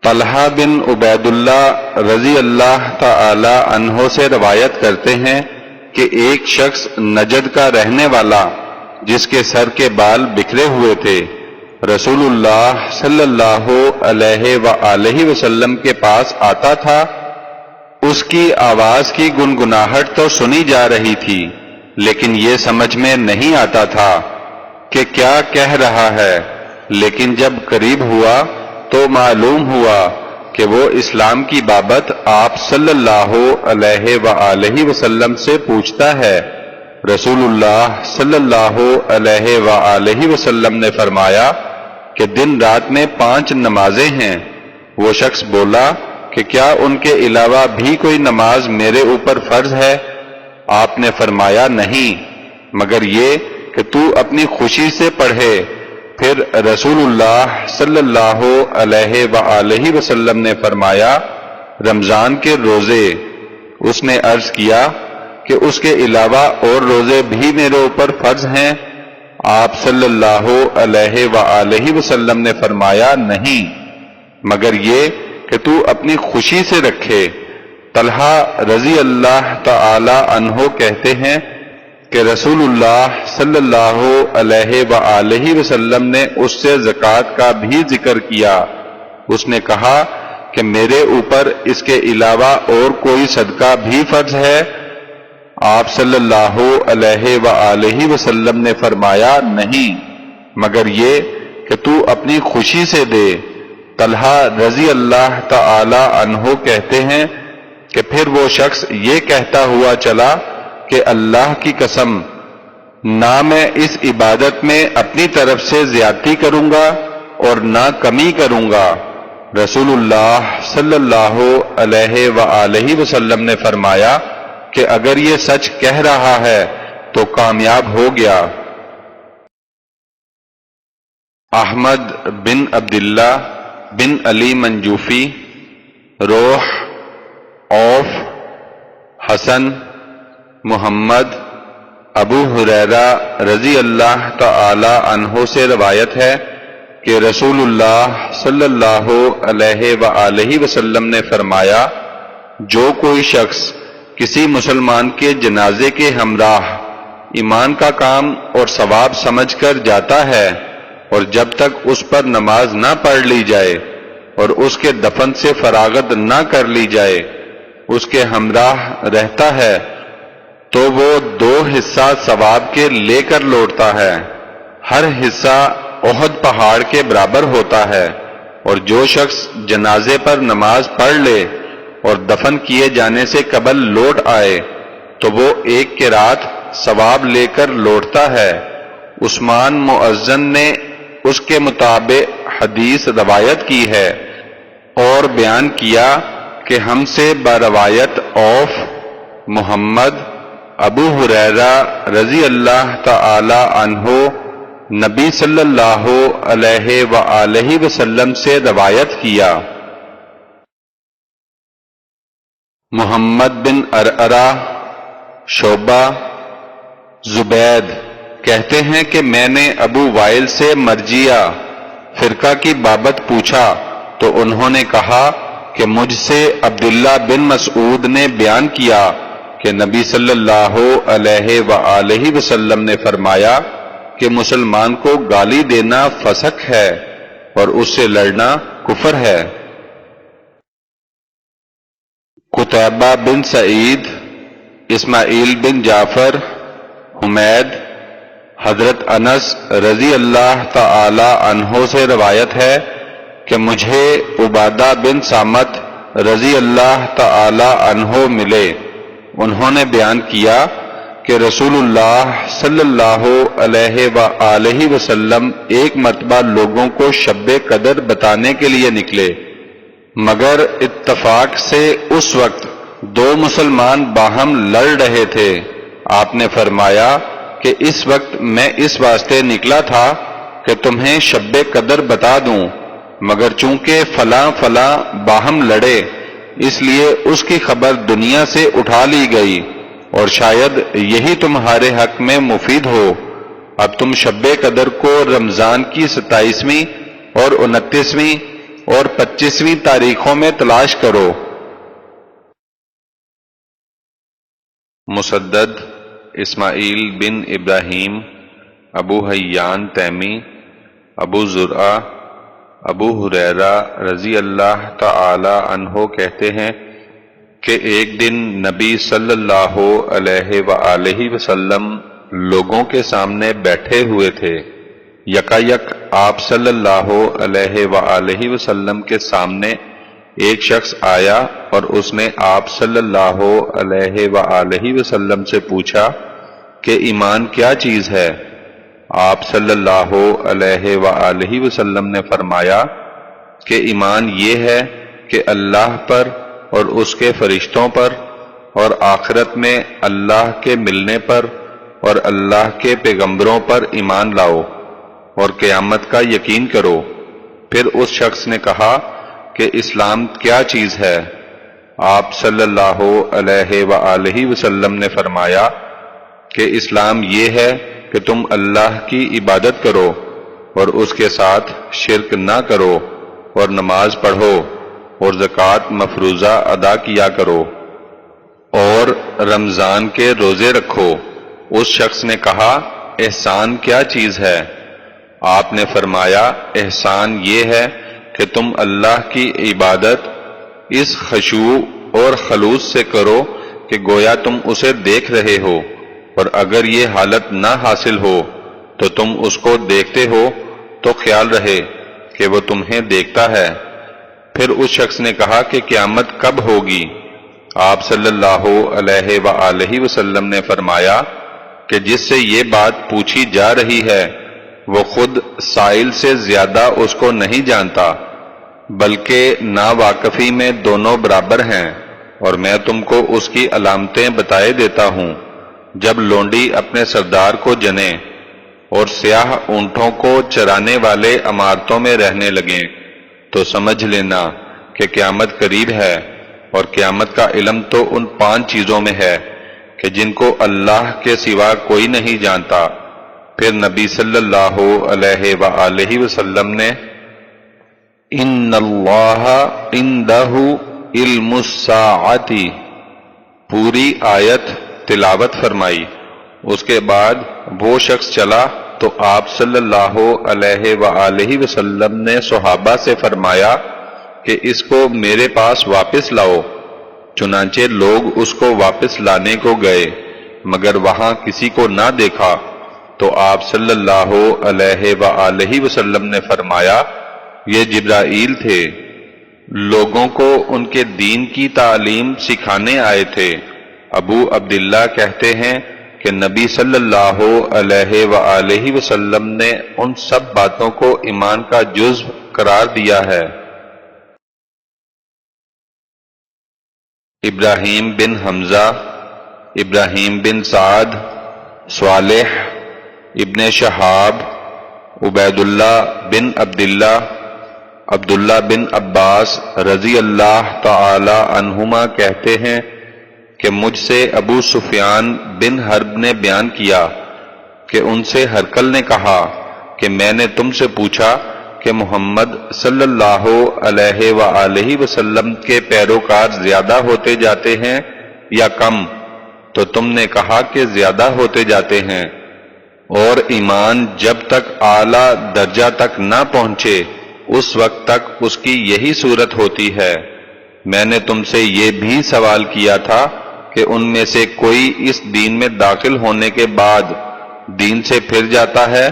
S1: طلحہ بن عبید اللہ رضی اللہ تعالی عنہ سے روایت کرتے ہیں کہ ایک شخص نجد کا رہنے والا جس کے سر کے بال بکھرے ہوئے تھے رسول اللہ صلی اللہ علیہ وآلہ وسلم کے پاس آتا تھا۔ اس کی آواز کی گنگناہٹ تو سنی جا رہی تھی لیکن یہ سمجھ میں نہیں آتا تھا کہ کیا کہہ رہا ہے، لیکن جب قریب ہوا تو معلوم ہوا کہ وہ اسلام کی بابت آپ صلی اللہ علیہ وآلہ وسلم سے پوچھتا ہے۔ رسول اللہ صلی اللہ علیہ وآلہ وسلم نے فرمایا کہ دن رات میں 5 نمازیں ہیں۔ وہ شخص بولا کہ کیا ان کے علاوہ بھی کوئی نماز میرے اوپر فرض ہے؟ آپ نے فرمایا نہیں، مگر یہ کہ تو اپنی خوشی سے پڑھے۔ پھر رسول اللہ صلی اللہ علیہ وآلہ وسلم نے فرمایا رمضان کے روزے۔ اس نے عرض کیا کہ اس کے علاوہ اور روزے بھی میرے اوپر فرض ہیں؟ آپ صلی اللہ علیہ وآلہ وسلم نے فرمایا نہیں، مگر یہ کہ تو اپنی خوشی سے رکھے۔ طلحہ رضی اللہ تعالی عنہ کہتے ہیں کہ رسول اللہ صلی اللہ علیہ وآلہ وسلم نے اس سے زکوٰۃ کا بھی ذکر کیا۔ اس نے کہا کہ میرے اوپر اس کے علاوہ اور کوئی صدقہ بھی فرض ہے؟ آپ صلی اللہ علیہ وآلہ وسلم نے فرمایا نہیں، مگر یہ کہ تو اپنی خوشی سے دے۔ طلحہ رضی اللہ تعالی عنہ کہتے ہیں کہ پھر وہ شخص یہ کہتا ہوا چلا کہ کہ اللہ کی قسم نہ میں اس عبادت میں اپنی طرف سے زیادتی کروں گا اور نہ کمی کروں گا۔ رسول اللہ صلی اللہ علیہ وآلہ وسلم نے فرمایا کہ اگر یہ سچ کہہ رہا ہے تو کامیاب ہو گیا۔ احمد بن عبداللہ بن علی منجوفی، روح، عوف، حسن، محمد، ابو ہریرہ رضی اللہ تعالی عنہ سے روایت ہے کہ رسول اللہ صلی اللہ علیہ وآلہ وسلم نے فرمایا، جو کوئی شخص کسی مسلمان کے جنازے کے ہمراہ ایمان کا کام اور ثواب سمجھ کر جاتا ہے اور جب تک اس پر نماز نہ پڑھ لی جائے اور اس کے دفن سے فراغت نہ کر لی جائے اس کے ہمراہ رہتا ہے تو وہ 2 حصہ ثواب کے لے کر لوٹتا ہے، ہر حصہ احد پہاڑ کے برابر ہوتا ہے۔ اور جو شخص جنازے پر نماز پڑھ لے اور دفن کیے جانے سے قبل لوٹ آئے تو وہ 1 قرات ثواب لے کر لوٹتا ہے۔ عثمان مؤذن نے اس کے مطابق حدیث روایت کی ہے اور بیان کیا کہ ہم سے بروایت عوف، محمد، ابو ہریرہ رضی اللہ تعالی عنہ نبی صلی اللہ علیہ وآلہ وسلم سے روایت کیا۔ محمد بن عرعرہ، شعبہ، زبید کہتے ہیں کہ میں نے ابو وائل سے مرجیہ فرقہ کی بابت پوچھا تو انہوں نے کہا کہ مجھ سے عبداللہ بن مسعود نے بیان کیا کہ نبی صلی اللہ علیہ وآلہ وسلم نے فرمایا کہ مسلمان کو گالی دینا فسق ہے اور اس سے لڑنا کفر ہے۔ قتیبہ بن سعید، اسماعیل بن جعفر، حمید، حضرت انس رضی اللہ تعالی عنہ سے روایت ہے کہ مجھے عبادہ بن صامت رضی اللہ تعالی عنہ ملے۔ انہوں نے بیان کیا کہ رسول اللہ صلی اللہ علیہ وآلہ وسلم ایک مرتبہ لوگوں کو شب قدر بتانے کے لیے نکلے، مگر اتفاق سے اس وقت 2 مسلمان باہم لڑ رہے تھے۔ آپ نے فرمایا کہ اس وقت میں اس واسطے نکلا تھا کہ تمہیں شب قدر بتا دوں، مگر چونکہ فلاں فلاں باہم لڑے اس لیے اس کی خبر دنیا سے اٹھا لی گئی اور شاید یہی تمہارے حق میں مفید ہو۔ اب تم شب قدر کو رمضان کی 27ویں اور 29ویں اور 25ویں تاریخوں میں تلاش کرو۔ مسدد اسماعیل بن ابراہیم، ابو حیان تیمی، ابو زرعہ، ابو ہریرہ رضی اللہ تعالی عنہ کہتے ہیں کہ ایک دن نبی صلی اللہ علیہ وآلہ وسلم لوگوں کے سامنے بیٹھے ہوئے تھے۔ یکایک آپ صلی اللہ علیہ وآلہ وسلم کے سامنے ایک شخص آیا اور اس نے آپ صلی اللہ علیہ وآلہ وسلم سے پوچھا کہ ایمان کیا چیز ہے؟ آپ صلی اللہ علیہ وآلہ وسلم نے فرمایا کہ ایمان یہ ہے کہ اللہ پر اور اس کے فرشتوں پر اور آخرت میں اللہ کے ملنے پر اور اللہ کے پیغمبروں پر ایمان لاؤ اور قیامت کا یقین کرو۔ پھر اس شخص نے کہا کہ اسلام کیا چیز ہے؟ آپ صلی اللہ علیہ وآلہ وسلم نے فرمایا کہ اسلام یہ ہے کہ تم اللہ کی عبادت کرو اور اس کے ساتھ شرک نہ کرو اور نماز پڑھو اور زکوٰۃ مفروضہ ادا کیا کرو اور رمضان کے روزے رکھو۔ اس شخص نے کہا احسان کیا چیز ہے؟ آپ نے فرمایا احسان یہ ہے کہ تم اللہ کی عبادت اس خشوع اور خلوص سے کرو کہ گویا تم اسے دیکھ رہے ہو، اور اگر یہ حالت نہ حاصل ہو تو تم اس کو دیکھتے ہو تو خیال رہے کہ وہ تمہیں دیکھتا ہے۔ پھر اس شخص نے کہا کہ قیامت کب ہوگی؟ آپ صلی اللہ علیہ وآلہ وسلم نے فرمایا کہ جس سے یہ بات پوچھی جا رہی ہے وہ خود سائل سے زیادہ اس کو نہیں جانتا، بلکہ ناواقفی میں دونوں برابر ہیں، اور میں تم کو اس کی علامتیں بتائے دیتا ہوں۔ جب لونڈی اپنے سردار کو جنے اور سیاہ اونٹوں کو چرانے والے عمارتوں میں رہنے لگیں تو سمجھ لینا کہ قیامت قریب ہے، اور قیامت کا علم تو ان 5 چیزوں میں ہے کہ جن کو اللہ کے سوا کوئی نہیں جانتا۔ پھر نبی صلی اللہ علیہ وآلہ وسلم نے ان اللہ عندہ علم الساعۃ پوری آیت تلاوت فرمائی۔ اس کے بعد وہ شخص چلا تو آپ صلی اللہ علیہ وآلہ وسلم نے صحابہ سے فرمایا کہ اس کو میرے پاس واپس لاؤ۔ چنانچہ لوگ اس کو واپس لانے کو گئے، مگر وہاں کسی کو نہ دیکھا، تو آپ صلی اللہ علیہ وآلہ وسلم نے فرمایا یہ جبرائیل تھے، لوگوں کو ان کے دین کی تعلیم سکھانے آئے تھے۔ ابو عبداللہ کہتے ہیں کہ نبی صلی اللہ علیہ وآلہ وسلم نے ان سب باتوں کو ایمان کا جزو قرار دیا ہے۔ ابراہیم بن حمزہ، ابراہیم بن سعد، صالح ابن شہاب، عبید اللہ بن عبداللہ، عبداللہ بن عباس رضی اللہ تعالی عنہما کہتے ہیں کہ مجھ سے ابو سفیان بن حرب نے بیان کیا کہ ان سے ہرقل نے کہا کہ میں نے تم سے پوچھا کہ محمد صلی اللہ علیہ وآلہ وسلم کے پیروکار زیادہ ہوتے جاتے ہیں یا کم، تو تم نے کہا کہ زیادہ ہوتے جاتے ہیں، اور ایمان جب تک اعلی درجہ تک نہ پہنچے اس وقت تک اس کی یہی صورت ہوتی ہے۔ میں نے تم سے یہ بھی سوال کیا تھا کہ ان میں سے کوئی اس دین میں داخل ہونے کے بعد دین سے پھر جاتا ہے،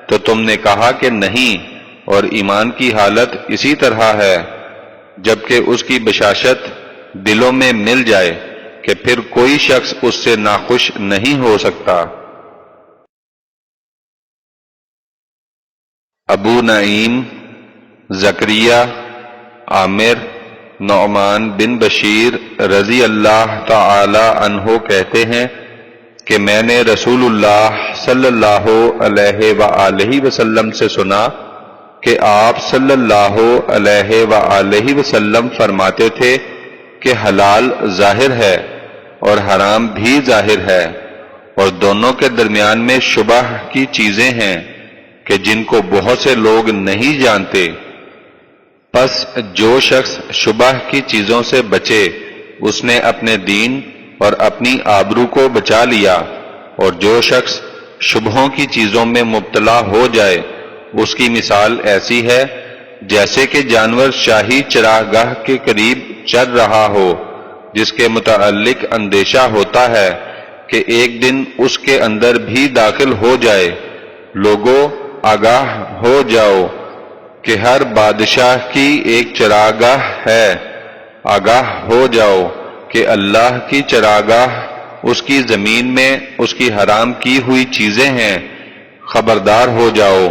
S1: تو تم نے کہا کہ نہیں، اور ایمان کی حالت اسی طرح ہے جبکہ اس کی بشاشت دلوں میں مل جائے کہ پھر کوئی شخص اس سے ناخوش نہیں ہو سکتا۔ ابو نعیم، زکریا، عامر، نعمان بن بشیر رضی اللہ تعالی عنہ کہتے ہیں کہ میں نے رسول اللہ صلی اللہ علیہ وآلہ وسلم سے سنا کہ آپ صلی اللہ علیہ وآلہ وسلم فرماتے تھے کہ حلال ظاہر ہے اور حرام بھی ظاہر ہے، اور دونوں کے درمیان میں شبہ کی چیزیں ہیں کہ جن کو بہت سے لوگ نہیں جانتے۔ پس جو شخص شبہ کی چیزوں سے بچے اس نے اپنے دین اور اپنی آبرو کو بچا لیا، اور جو شخص شبہوں کی چیزوں میں مبتلا ہو جائے اس کی مثال ایسی ہے جیسے کہ جانور شاہی چراگاہ کے قریب چر رہا ہو، جس کے متعلق اندیشہ ہوتا ہے کہ ایک دن اس کے اندر بھی داخل ہو جائے۔ لوگوں آگاہ ہو جاؤ کہ ہر بادشاہ کی ایک چراگاہ ہے، آگاہ ہو جاؤ کہ اللہ کی چراگاہ اس کی زمین میں اس کی حرام کی ہوئی چیزیں ہیں۔ خبردار ہو جاؤ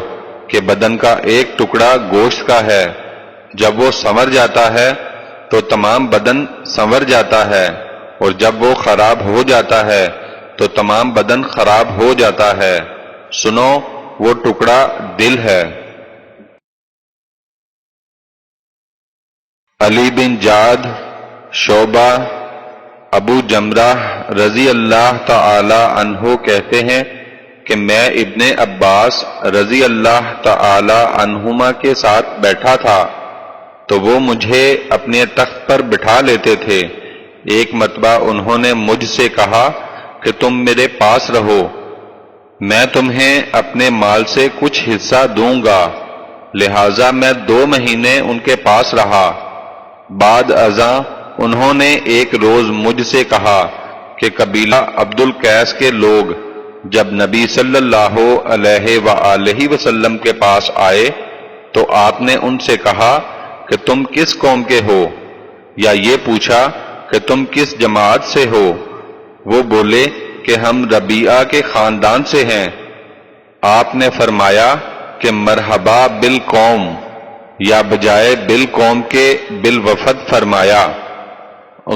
S1: کہ بدن کا ایک ٹکڑا گوشت کا ہے، جب وہ سنور جاتا ہے تو تمام بدن سنور جاتا ہے، اور جب وہ خراب ہو جاتا ہے تو تمام بدن خراب ہو جاتا ہے۔ سنو، وہ ٹکڑا دل ہے۔ علی بن جعد، شعبہ، ابو جمرہ رضی اللہ تعالی عنہ کہتے ہیں کہ میں ابن عباس رضی اللہ تعالی عنہما کے ساتھ بیٹھا تھا تو وہ مجھے اپنے تخت پر بٹھا لیتے تھے۔ ایک مرتبہ انہوں نے مجھ سے کہا کہ تم میرے پاس رہو، میں تمہیں اپنے مال سے کچھ حصہ دوں گا، لہذا میں 2 مہینے ان کے پاس رہا۔ بعد ازاں انہوں نے ایک روز مجھ سے کہا کہ قبیلہ عبد القیس کے لوگ جب نبی صلی اللہ علیہ وآلہ وسلم کے پاس آئے تو آپ نے ان سے کہا کہ تم کس قوم کے ہو، یا یہ پوچھا کہ تم کس جماعت سے ہو؟ وہ بولے کہ ہم ربیعہ کے خاندان سے ہیں۔ آپ نے فرمایا کہ مرحبا بالقوم، یا بجائے بالقوم کے بالوفد فرمایا،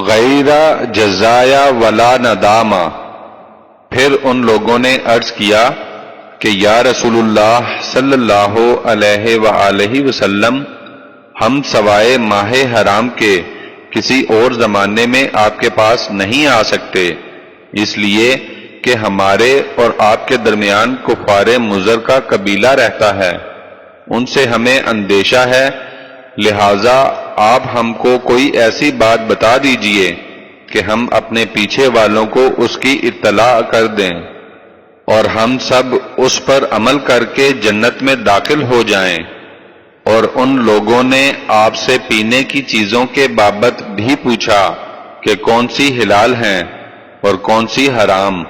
S1: غیر جزایا ولا ندامہ۔ پھر ان لوگوں نے عرض کیا کہ یا رسول اللہ صلی اللہ علیہ وآلہ وسلم، ہم سوائے ماہ حرام کے کسی اور زمانے میں آپ کے پاس نہیں آ سکتے، اس لیے کہ ہمارے اور آپ کے درمیان کفار مضر کا قبیلہ رہتا ہے، ان سے ہمیں اندیشہ ہے، لہذا آپ ہم کو کوئی ایسی بات بتا دیجئے کہ ہم اپنے پیچھے والوں کو اس کی اطلاع کر دیں، اور ہم سب اس پر عمل کر کے جنت میں داخل ہو جائیں۔ اور ان لوگوں نے آپ سے پینے کی چیزوں کے بابت بھی پوچھا کہ کون سی حلال ہیں اور کون سی حرام،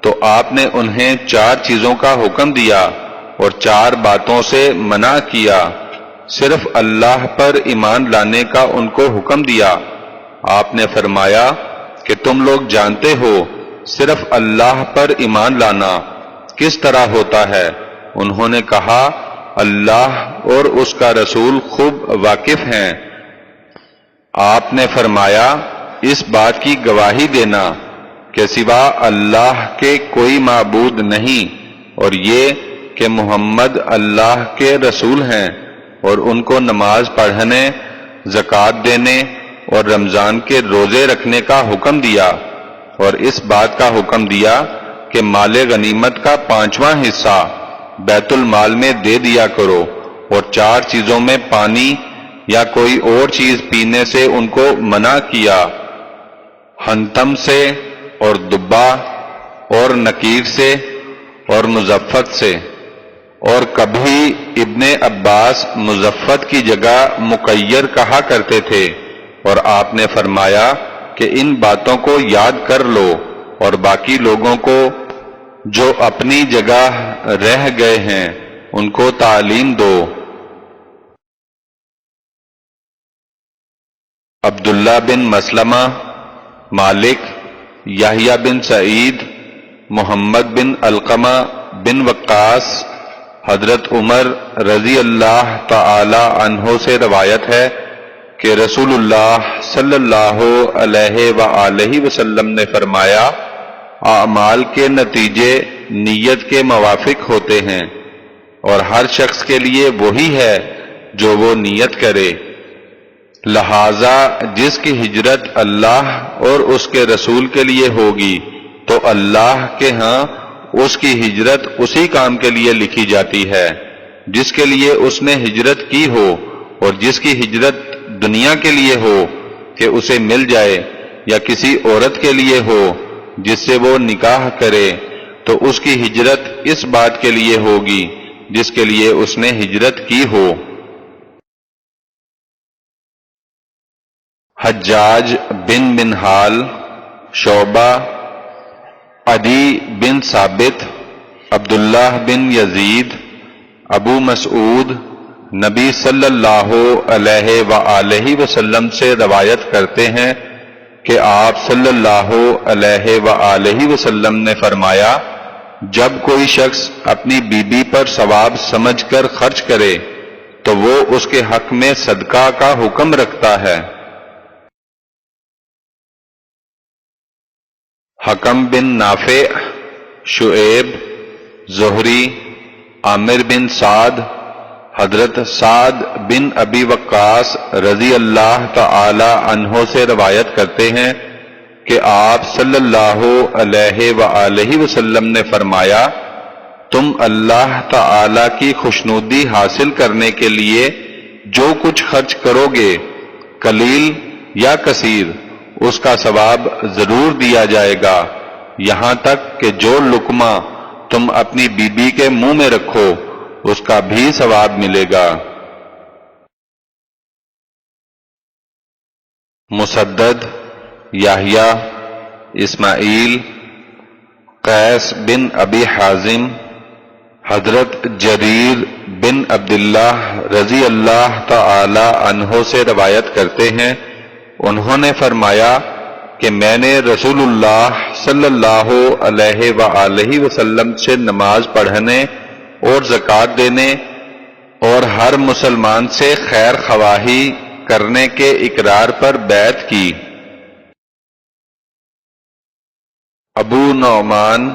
S1: تو آپ نے انہیں 4 چیزوں کا حکم دیا اور 4 باتوں سے منع کیا۔ صرف اللہ پر ایمان لانے کا ان کو حکم دیا۔ آپ نے فرمایا کہ تم لوگ جانتے ہو صرف اللہ پر ایمان لانا کس طرح ہوتا ہے؟ انہوں نے کہا اللہ اور اس کا رسول خوب واقف ہیں۔ آپ نے فرمایا اس بات کی گواہی دینا کہ سوا اللہ کے کوئی معبود نہیں، اور یہ کہ محمد اللہ کے رسول ہیں، اور ان کو نماز پڑھنے، زکوٰۃ دینے اور رمضان کے روزے رکھنے کا حکم دیا، اور اس بات کا حکم دیا کہ مال غنیمت کا 5واں حصہ بیت المال میں دے دیا کرو، اور 4 چیزوں میں پانی یا کوئی اور چیز پینے سے ان کو منع کیا، حنتم سے اور دبا اور نکیر سے اور مزفت سے۔ اور کبھی ابن عباس مزفت کی جگہ مقیر کہا کرتے تھے، اور آپ نے فرمایا کہ ان باتوں کو یاد کر لو اور باقی لوگوں کو جو اپنی جگہ رہ گئے ہیں ان کو تعلیم دو۔ عبداللہ بن مسلمہ، مالک، یحییٰ بن سعید، محمد بن علقمہ بن وقاص، حضرت عمر رضی اللہ تعالی عنہ سے روایت ہے کہ رسول اللہ صلی اللہ علیہ وآلہ وسلم نے فرمایا اعمال کے نتیجے نیت کے موافق ہوتے ہیں، اور ہر شخص کے لیے وہی ہے جو وہ نیت کرے، لہذا جس کی ہجرت اللہ اور اس کے رسول کے لیے ہوگی تو اللہ کے ہاں اس کی ہجرت اسی کام کے لیے لکھی جاتی ہے جس کے لیے اس نے ہجرت کی ہو، اور جس کی ہجرت دنیا کے لیے ہو کہ اسے مل جائے، یا کسی عورت کے لیے ہو جس سے وہ نکاح کرے، تو اس کی ہجرت اس بات کے لیے ہوگی جس کے لیے اس نے ہجرت کی ہو۔ حجاج بن منہال، شعبہ، عدی بن ثابت، عبداللہ بن یزید، ابو مسعود نبی صلی اللہ علیہ وآلہ وسلم سے روایت کرتے ہیں کہ آپ صلی اللہ علیہ وآلہ وسلم نے فرمایا جب کوئی شخص اپنی بیوی پر ثواب سمجھ کر خرچ کرے تو وہ اس کے حق میں صدقہ کا حکم رکھتا ہے۔ حکم بن نافع، شعیب، زہری، عامر بن سعد، حضرت سعد بن ابی وقاص رضی اللہ تعالی عنہ سے روایت کرتے ہیں کہ آپ صلی اللہ علیہ وآلہ وسلم نے فرمایا تم اللہ تعالی کی خوشنودی حاصل کرنے کے لیے جو کچھ خرچ کرو گے، قلیل یا کثیر، اس کا ثواب ضرور دیا جائے گا، یہاں تک کہ جو لقمہ تم اپنی بیوی کے منہ میں رکھو اس کا بھی ثواب ملے گا۔ مسدد، یحییٰ، اسماعیل، قیس بن ابی حازم، حضرت جریر بن عبداللہ رضی اللہ تعالی عنہ سے روایت کرتے ہیں، انہوں نے فرمایا کہ میں نے رسول اللہ صلی اللہ علیہ وآلہ وسلم سے نماز پڑھنے اور زکوٰۃ دینے اور ہر مسلمان سے خیر خواہی کرنے کے اقرار پر بیعت کی۔ ابو نعمان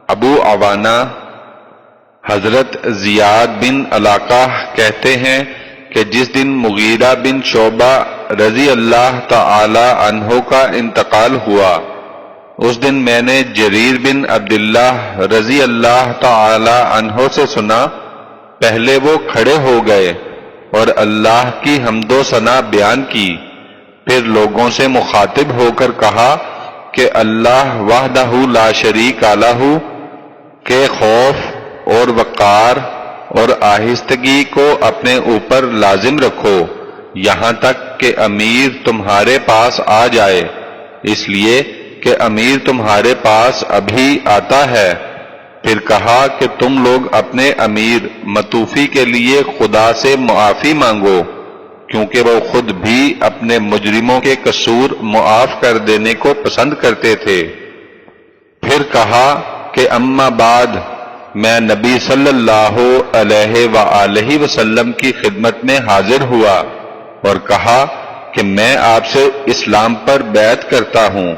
S1: ابو عوانہ حضرت زیاد بن علاقہ کہتے ہیں کہ جس دن مغیرہ بن شعبہ رضی اللہ تعالی عنہ کا انتقال ہوا، اس دن میں نے جریر بن عبداللہ رضی اللہ تعالی عنہ سے سنا، پہلے وہ کھڑے ہو گئے اور اللہ کی حمد و ثنا بیان کی، پھر لوگوں سے مخاطب ہو کر کہا کہ اللہ وحدہ لا شریک لہ کے خوف اور وقار اور آہستگی کو اپنے اوپر لازم رکھو یہاں تک کہ امیر تمہارے پاس آ جائے، اس لیے کہ امیر تمہارے پاس ابھی آتا ہے۔ پھر کہا کہ تم لوگ اپنے امیر متوفی کے لیے خدا سے معافی مانگو، کیونکہ وہ خود بھی اپنے مجرموں کے قصور معاف کر دینے کو پسند کرتے تھے۔ پھر کہا کہ اما بعد، میں نبی صلی اللہ علیہ وآلہ وسلم کی خدمت میں حاضر ہوا اور کہا کہ میں آپ سے اسلام پر بیعت کرتا ہوں،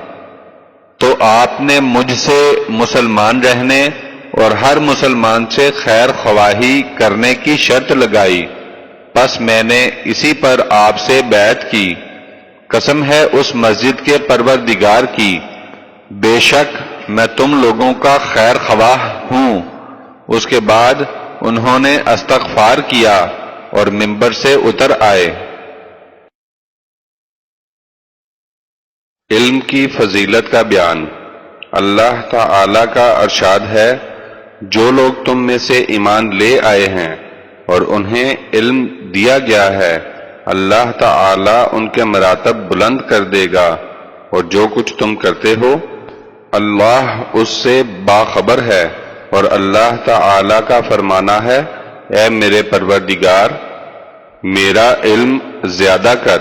S1: تو آپ نے مجھ سے مسلمان رہنے اور ہر مسلمان سے خیر خواہی کرنے کی شرط لگائی، پس میں نے اسی پر آپ سے بیعت کی۔ قسم ہے اس مسجد کے پروردگار کی، بے شک میں تم لوگوں کا خیر خواہ ہوں۔ اس کے بعد انہوں نے استغفار کیا اور منبر سے اتر آئے۔ علم کی فضیلت کا بیان۔ اللہ تعالی کا ارشاد ہے، جو لوگ تم میں سے ایمان لے آئے ہیں اور انہیں علم دیا گیا ہے، اللہ تعالی ان کے مراتب بلند کر دے گا، اور جو کچھ تم کرتے ہو اللہ اس سے باخبر ہے۔ اور اللہ تعالی کا فرمانا ہے، اے میرے پروردگار، میرا علم زیادہ کر۔